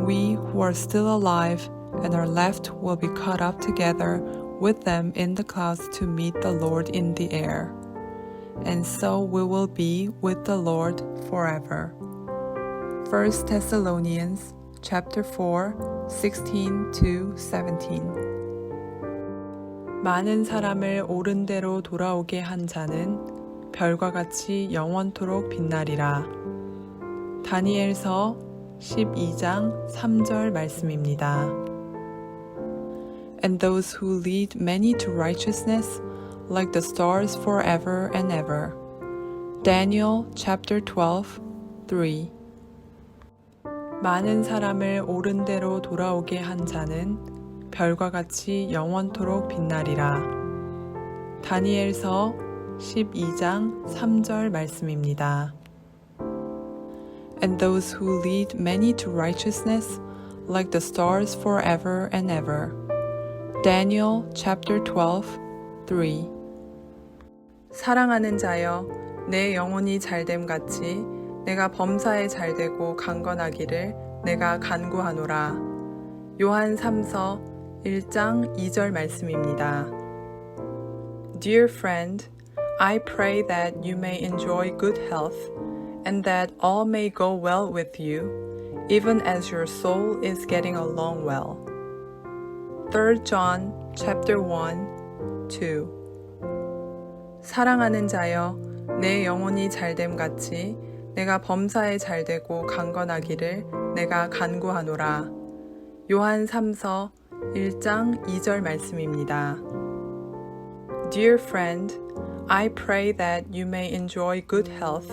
we who are still alive and are left will be caught up together with them in the clouds to meet the Lord in the air. And so we will be with the Lord forever. 1 Thessalonians chapter 4, 16-17. 많은 사람을 옳은 대로 돌아오게 한 자는 별과 같이 영원토록 빛나리라. 다니엘서 12장 3절 말씀입니다. And those who lead many to righteousness like the stars forever and ever. Daniel chapter 12, 3. 많은 사람을 옳은 대로 돌아오게 한 자는 별과 같이 영원토록 빛나리라. 다니엘서 12장 3절 말씀입니다. And those who lead many to righteousness like the stars forever and ever. Daniel chapter 12, 3. 사랑하는 자여, 내 영혼이 잘됨 같이 내가 범사에 잘되고 강건하기를 내가 간구하노라. 요한 3서 1장 2절 말씀입니다. Dear friend, I pray that you may enjoy good health and that all may go well with you, even as your soul is getting along well. 3 John chapter 1, 2 사랑하는 자여, 내 영혼이 잘됨 같이 내가 범사에 잘되고 강건하기를 내가 간구하노라. 요한 3서 1장 2절 말씀입니다. Dear friend, I pray that you may enjoy good health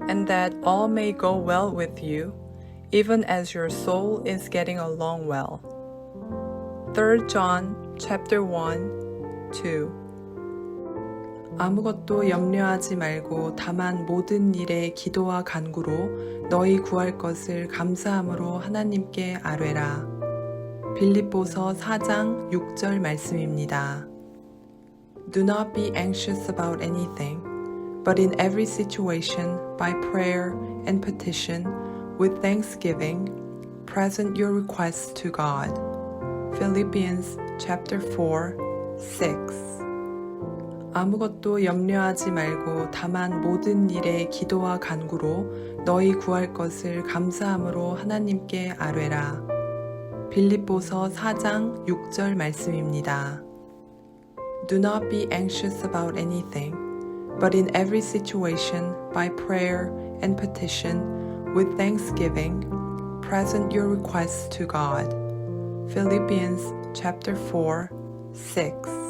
and that all may go well with you, even as your soul is getting along well. 3 John chapter 1, 2 아무것도 염려하지 말고 다만 모든 일에 기도와 간구로 너희 구할 것을 감사함으로 하나님께 아뢰라. 빌립보서 4장 6절 말씀입니다. Do not be anxious about anything, but in every situation, by prayer and petition, with thanksgiving, present your requests to God. Philippians chapter 4, 6 아무것도 염려하지 말고 다만 모든 일에 기도와 간구로 너희 구할 것을 감사함으로 하나님께 아뢰라. 빌립보서 4장 6절 말씀입니다. Do not be anxious about anything, but in every situation, by prayer and petition, with thanksgiving, present your requests to God. Philippians chapter 4, 6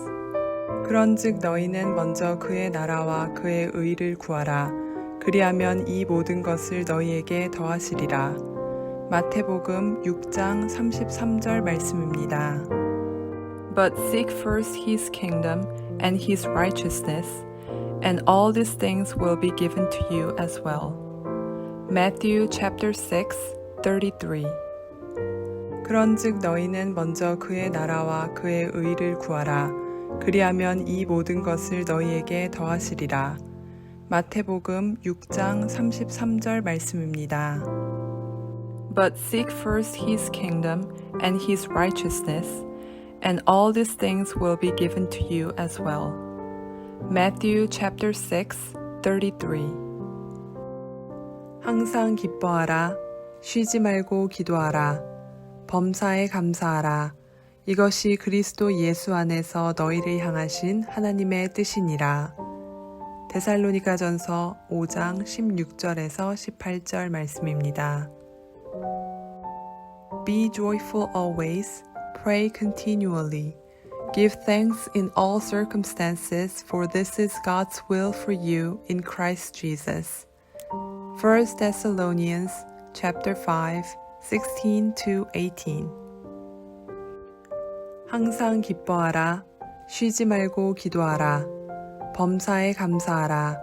그런즉 너희는 먼저 그의 나라와 그의 의를 구하라. 그리하면 이 모든 것을 너희에게 더하시리라. 마태복음 6장 33절 말씀입니다. But seek first his kingdom and his righteousness, and all these things will be given to you as well. Matthew chapter 6, 33 그런즉 너희는 먼저 그의 나라와 그의 의를 구하라. 그리하면 이 모든 것을 너희에게 더하시리라. 마태복음 6장 33절 말씀입니다. But seek first his kingdom and his righteousness, and all these things will be given to you as well. Matthew chapter 6, 33 항상 기뻐하라. 쉬지 말고 기도하라. 범사에 감사하라. 이것이 그리스도 예수 안에서 너희를 향하신 하나님의 뜻이니라. 데살로니가전서 5장 16절에서 18절 말씀입니다. Be joyful always, pray continually. Give thanks in all circumstances, for this is God's will for you in Christ Jesus. 1 Thessalonians chapter 5, 16-18 항상 기뻐하라. 쉬지 말고 기도하라. 범사에 감사하라.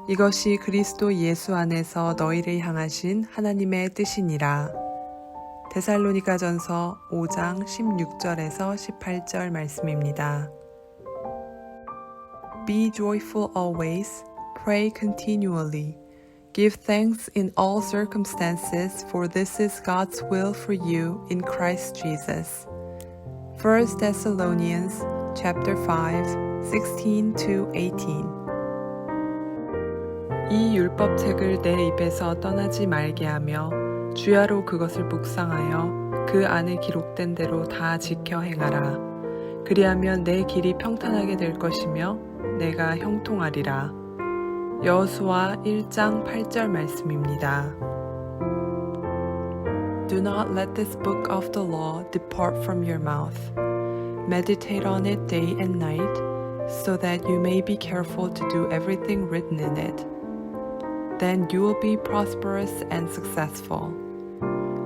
이것이 그리스도 예수 안에서 너희를 향하신 하나님의 뜻이니라. 데살로니가전서 5장 16절에서 18절 말씀입니다. Be joyful always, pray continually. Give thanks in all circumstances, for this is God's will for you in Christ Jesus. 1 Thessalonians chapter 5, 16-18 이 율법책을 내 입에서 떠나지 말게 하며 주야로 그것을 묵상하여 그 안에 기록된 대로 다 지켜 행하라. 그리하면 내 길이 평탄하게 될 것이며 내가 형통하리라. 여호수아 1장 8절 말씀입니다. Do not let this book of the law depart from your mouth. Meditate on it day and night, so that you may be careful to do everything written in it. Then you will be prosperous and successful.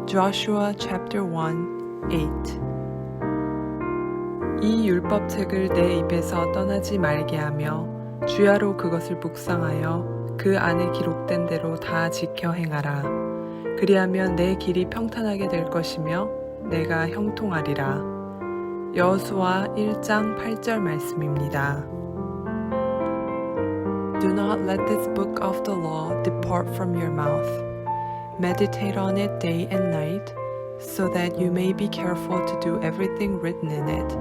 Joshua chapter 1, 8 이 율법책을 내 입에서 떠나지 말게 하며 주야로 그것을 묵상하여 그 안에 기록된 대로 다 지켜 행하라. 그리하면 내 길이 평탄하게 될 것이며 내가 형통하리라. 여호수아 1장 8절 말씀입니다. Do not let this book of the law depart from your mouth. Meditate on it day and night, so that you may be careful to do everything written in it.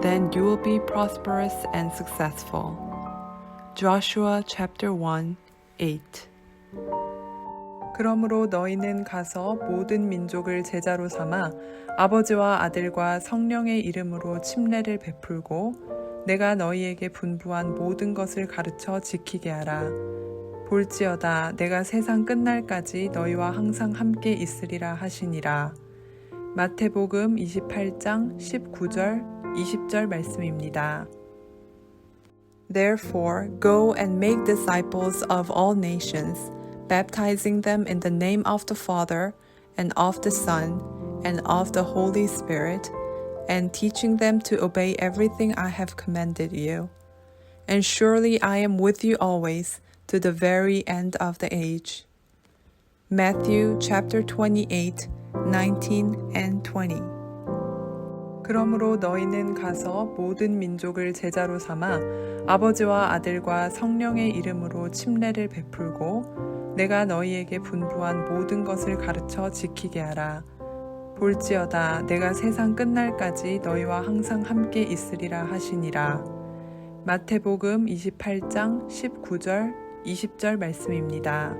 Then you will be prosperous and successful. Joshua chapter 1, 8. 그러므로 너희는 가서 모든 민족을 제자로 삼아 아버지와 아들과 성령의 이름으로 침례를 베풀고 내가 너희에게 분부한 모든 것을 가르쳐 지키게 하라. 볼지어다 내가 세상 끝날까지 너희와 항상 함께 있으리라 하시니라. 마태복음 28장 19절, 20절 말씀입니다. Therefore, go and make disciples of all nations, baptizing them in the name of the Father, and of the Son, and of the Holy Spirit, and teaching them to obey everything I have commanded you. And surely I am with you always, to the very end of the age. Matthew chapter 28, 19 and 20. 그러므로 너희는 가서 모든 민족을 제자로 삼아 아버지와 아들과 성령의 이름으로 침례를 베풀고 내가 너희에게 분부한 모든 것을 가르쳐 지키게 하라. 볼지어다 내가 세상 끝날까지 너희와 항상 함께 있으리라 하시니라. 마태복음 28장 19절, 20절 말씀입니다.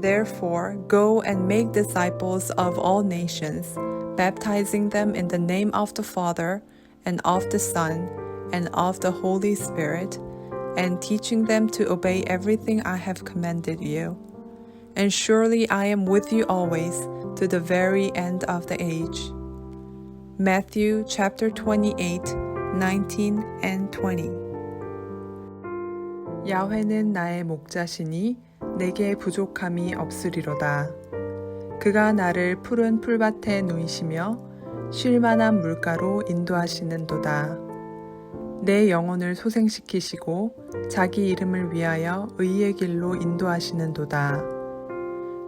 Therefore, go and make disciples of all nations, baptizing them in the name of the Father, and of the Son, and of the Holy Spirit, and teaching them to obey everything I have commanded you. And surely I am with you always, to the very end of the age. Matthew chapter 28, 19 and 20. 야훼는 나의 목자시니 내게 부족함이 없으리로다. 그가 나를 푸른 풀밭에 누이시며 쉴만한 물가로 인도하시는도다. 내 영혼을 소생시키시고 자기 이름을 위하여 의의 길로 인도하시는도다.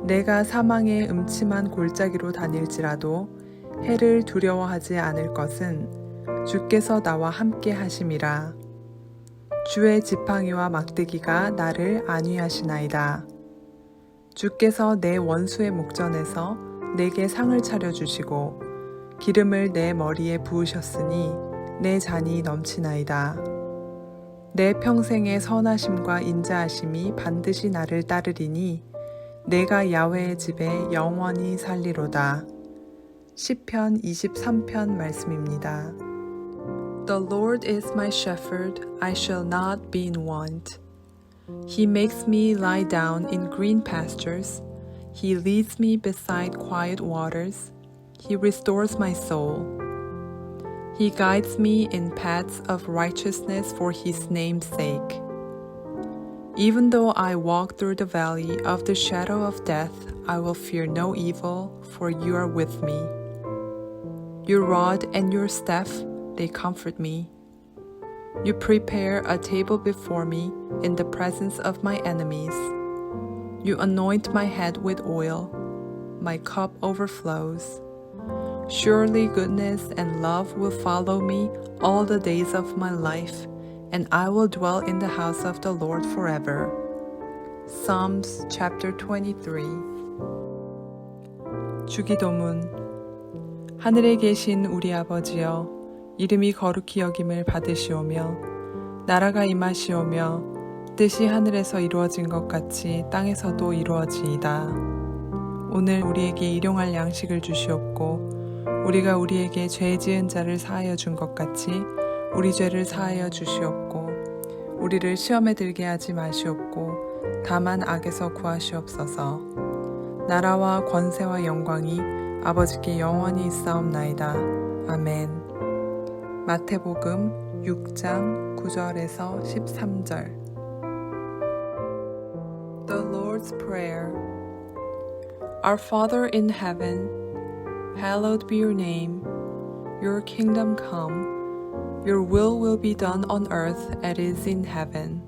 내가 사망의 음침한 골짜기로 다닐지라도 해를 두려워하지 않을 것은 주께서 나와 함께 하심이라. 주의 지팡이와 막대기가 나를 안위하시나이다. 주께서 내 원수의 목전에서 내게 상을 차려주시고 기름을 내 머리에 부으셨으니 내 잔이 넘치나이다. 내 평생의 선하심과 인자하심이 반드시 나를 따르리니 내가 야훼의 집에 영원히 살리로다. 시편 23편 말씀입니다. The Lord is my shepherd, I shall not be in want. He makes me lie down in green pastures. He leads me beside quiet waters. He restores my soul. He guides me in paths of righteousness for his name's sake. Even though I walk through the valley of the shadow of death, I will fear no evil, for you are with me. Your rod and your staff, they comfort me. You prepare a table before me in the presence of my enemies. You anoint my head with oil. My cup overflows. Surely goodness and love will follow me all the days of my life, and I will dwell in the house of the Lord forever. Psalms chapter 23. 주기도문. 하늘에 계신 우리 아버지여, 이름이 거룩히 여김을 받으시오며 나라가 임하시오며 뜻이 하늘에서 이루어진 것 같이 땅에서도 이루어지이다. 오늘 우리에게 일용할 양식을 주시옵고 우리가 우리에게 죄 지은 자를 사하여 준 것 같이 우리 죄를 사하여 주시옵고 우리를 시험에 들게 하지 마시옵고 다만 악에서 구하시옵소서. 나라와 권세와 영광이 아버지께 영원히 있사옵나이다. 아멘. 마태복음 6장 9절에서 13절. The Lord's Prayer. Our Father in heaven, hallowed be your name. Your kingdom come. Your will be done on earth as it is in heaven.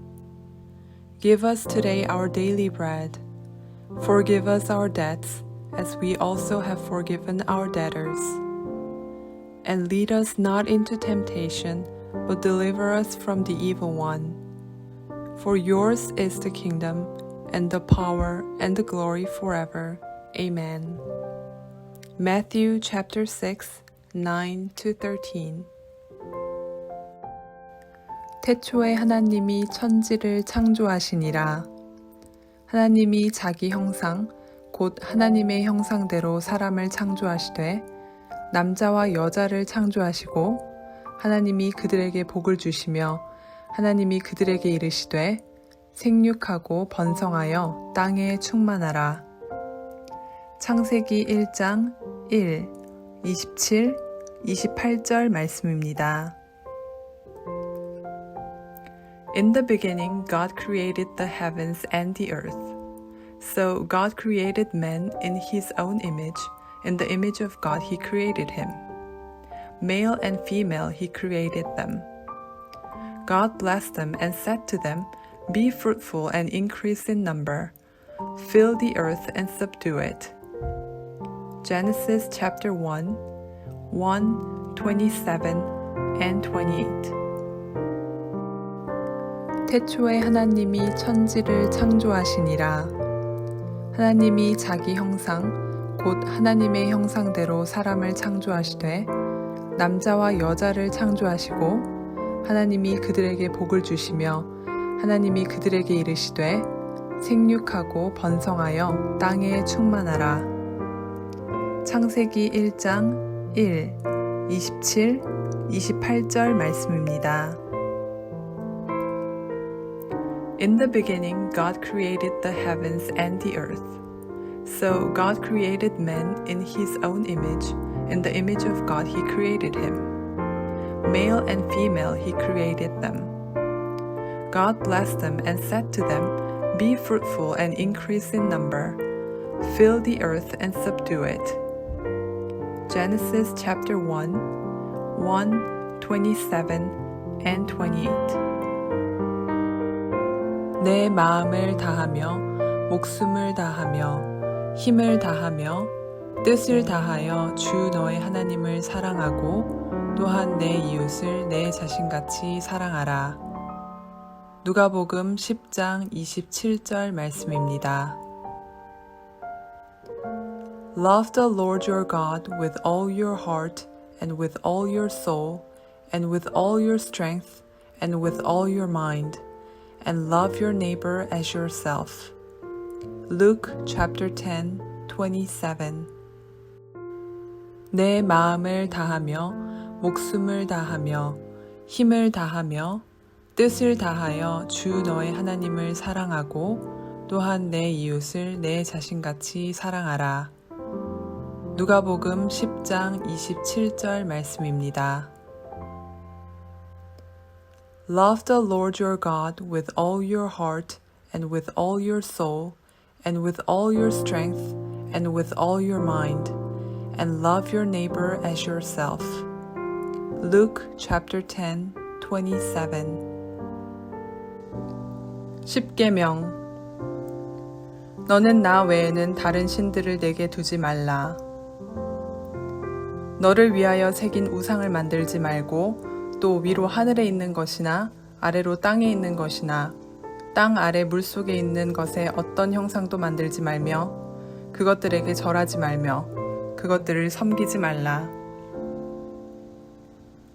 Give us today our daily bread. Forgive us our debts, as we also have forgiven our debtors. And lead us not into temptation, but deliver us from the evil one. For yours is the kingdom, and the power, and the glory forever. Amen. Matthew chapter 6, 9-13. 태초에 하나님이 천지를 창조하시니라. 하나님이 자기 형상, 곧 하나님의 형상대로 사람을 창조하시되 남자와 여자를 창조하시고 하나님이 그들에게 복을 주시며 하나님이 그들에게 이르시되 생육하고 번성하여 땅에 충만하라. 창세기 1장 1, 27, 28절 말씀입니다. In the beginning, God created the heavens and the earth. So God created man in his own image. In the image of God he created him. Male and female he created them. God blessed them and said to them, Be fruitful and increase in number. Fill the earth and subdue it. Genesis chapter 1, 1, 27, and 28. 태초에 하나님이 천지를 창조하시니라. 하나님이 자기 형상, 곧 하나님의 형상대로 사람을 창조하시되 남자와 여자를 창조하시고 하나님이 그들에게 복을 주시며 하나님이 그들에게 이르시되 생육하고 번성하여 땅에 충만하라. 창세기 1장 1, 27, 28절 말씀입니다. In the beginning, God created the heavens and the earth. So God created man in his own image. In the image of God he created him. Male and female he created them. God blessed them and said to them, Be fruitful and increase in number. Fill the earth and subdue it. Genesis chapter 1, 1, 27, and 28. 내 마음을 다하며 목숨을 다하며 힘을 다하며 뜻을 다하여 주 너의 하나님을 사랑하고 또한 내 이웃을 내 자신같이 사랑하라. 누가복음 10장 27절 말씀입니다. Love the Lord your God with all your heart and with all your soul and with all your strength and with all your mind. And love your neighbor as yourself. Luke chapter 10, 27. 내 마음을 다하며 목숨을 다하며 힘을 다하며 뜻을 다하여 주 너의 하나님을 사랑하고 또한 내 이웃을 내 자신같이 사랑하라. 누가복음 10장 27절 말씀입니다. Love the Lord your God with all your heart and with all your soul and with all your strength and with all your mind, and love your neighbor as yourself. Luke chapter 10, 27. 십계명. 너는 나 외에는 다른 신들을 내게 두지 말라. 너를 위하여 새긴 우상을 만들지 말고 또 위로 하늘에 있는 것이나 아래로 땅에 있는 것이나 땅 아래 물속에 있는 것에 어떤 형상도 만들지 말며 그것들에게 절하지 말며 그것들을 섬기지 말라.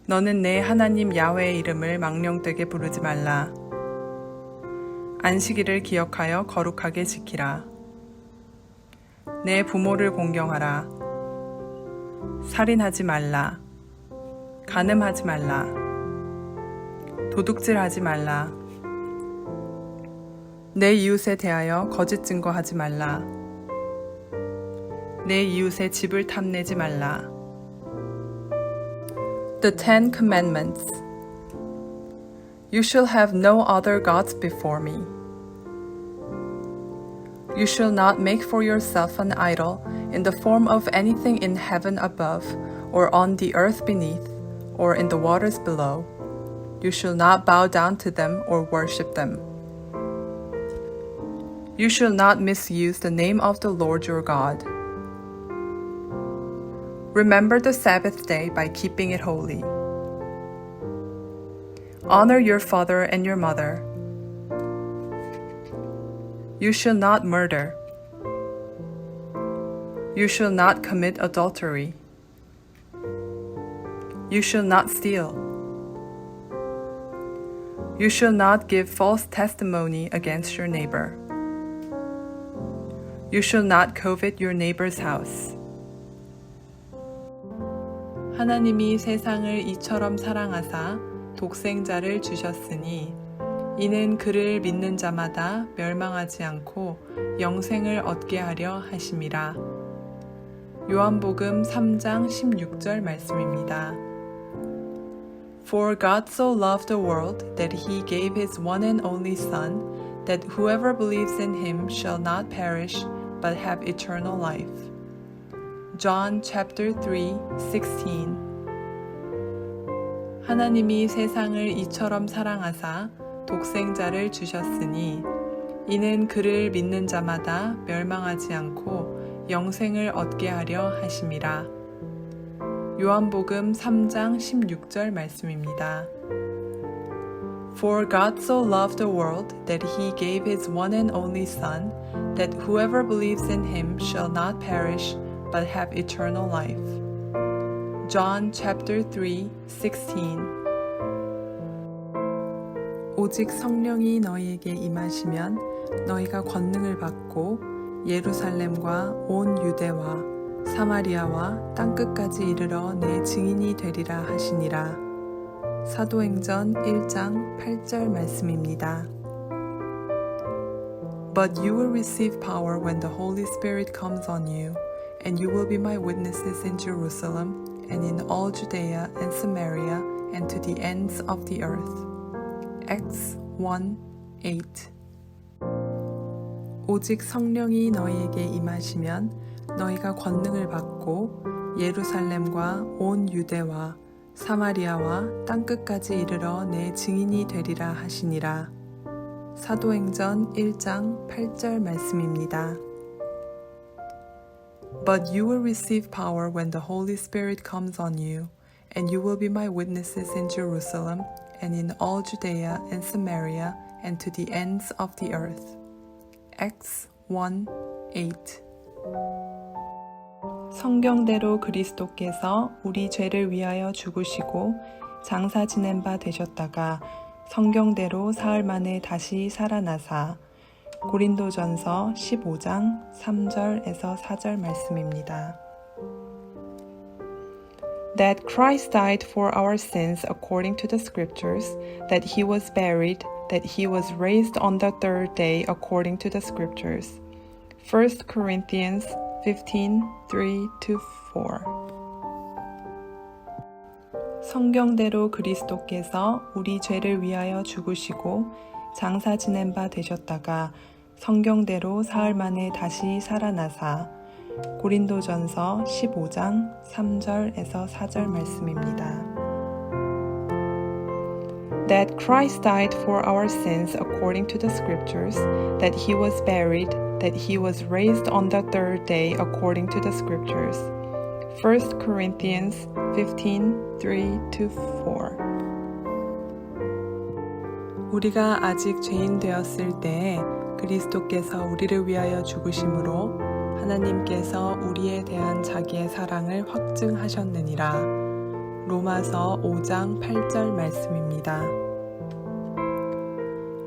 너는 내 하나님 야훼의 이름을 망령되게 부르지 말라. 안식일을 기억하여 거룩하게 지키라. 내 부모를 공경하라. 살인하지 말라. 간음하지 말라. 도둑질하지 말라. 내 이웃에 대하여 거짓 증거하지 말라. 내 이웃의 집을 탐내지 말라. The Ten Commandments. You shall have no other gods before me. You shall not make for yourself an idol in the form of anything in heaven above, or on the earth beneath, or in the waters below. You shall not bow down to them or worship them. You shall not misuse the name of the Lord your God. Remember the Sabbath day by keeping it holy. Honor your father and your mother. You shall not murder. You shall not commit adultery. You shall not steal. You shall not give false testimony against your neighbor. You shall not covet your neighbor's house. 하나님이 세상을 이처럼 사랑하사 독생자를 주셨으니 이는 그를 믿는 자마다 멸망하지 않고 영생을 얻게 하려 하심이라. 요한복음 3장 16절 말씀입니다. For God so loved the world that he gave his one and only Son, that whoever believes in him shall not perish but have eternal life. John chapter 3:16. 하나님이 세상을 이처럼 사랑하사 독생자를 주셨으니 이는 그를 믿는 자마다 멸망하지 않고 영생을 얻게 하려 하심이라. 요한복음 3장 16절 말씀입니다. For God so loved the world that he gave his one and only Son, that whoever believes in him shall not perish but have eternal life. John chapter 3:16. 오직 성령이 너희에게 임하시면 너희가 권능을 받고 예루살렘과 온 유대와 사마리아와 땅끝까지 이르러 내 증인이 되리라 하시니라. 사도행전 1장 8절 말씀입니다. But you will receive power when the Holy Spirit comes on you, and you will be my witnesses in Jerusalem and in all Judea and Samaria and to the ends of the earth. Acts 1:8. 오직 성령이 너희에게 임하시면 너희가 권능을 받고 예루살렘과 온 유대와 사마리아와 땅끝까지 이르러 내 증인이 되리라 하시니라. 사도행전 1장 8절 말씀입니다. But you will receive power when the Holy Spirit comes on you, and you will be my witnesses in Jerusalem and in all Judea and Samaria and to the ends of the earth. Acts 1:8. 성경대로 그리스도께서 우리 죄를 위하여 죽으시고 장사 지낸 바 되셨다가 성경대로 사흘 만에 다시 살아나사. 고린도전서 15장 3절에서 4절 말씀입니다. That Christ died for our sins according to the scriptures, that he was buried, that he was raised on the third day according to the scriptures. 1 Corinthians 15:3-4. 성경대로 그리스도께서 우리 죄를 위하여 죽으시고 장사 지낸 바 되셨다가 성경대로 사흘 만에 다시 살아나사. 고린도전서 15장 3절에서 4절 말씀입니다. That Christ died for our sins according to the scriptures, that he was buried, that he was raised on the third day according to the scriptures. 1 Corinthians 15:3-4. 우리가 아직 죄인 되었을 때에 그리스도께서 우리를 위하여 죽으심으로 하나님께서 우리에 대한 자기의 사랑을 확증하셨느니라. 로마서 5장 8절 말씀입니다.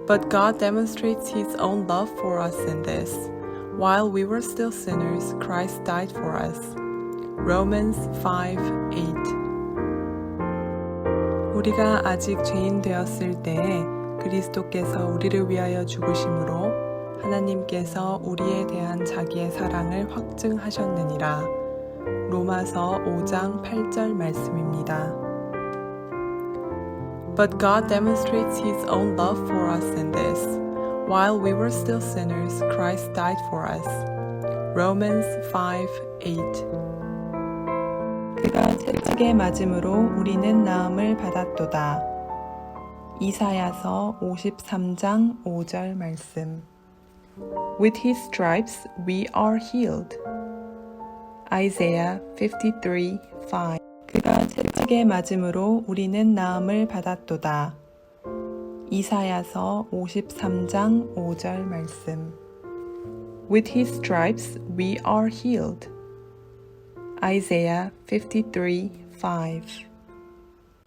But God demonstrates His own love for us in this. While we were still sinners, Christ died for us. Romans 5:8. 우리가 아직 죄인 되었을 때에 그리스도께서 우리를 위하여 죽으심으로 하나님께서 우리에 대한 자기의 사랑을 확증하셨느니라. 로마서 5장 8절 말씀입니다. But God demonstrates His own love for us in this. While we were still sinners, Christ died for us. Romans 5:8. 그가 채찍에 맞음으로 우리는 나음을 받았도다. 이사야서 53장 5절 말씀. With his stripes we are healed. Isaiah 53:5. 그가 채찍에 맞음으로 우리는 나음을 받았도다. 이사야서 53장 5절 말씀. With his stripes we are healed. Isaiah 53:5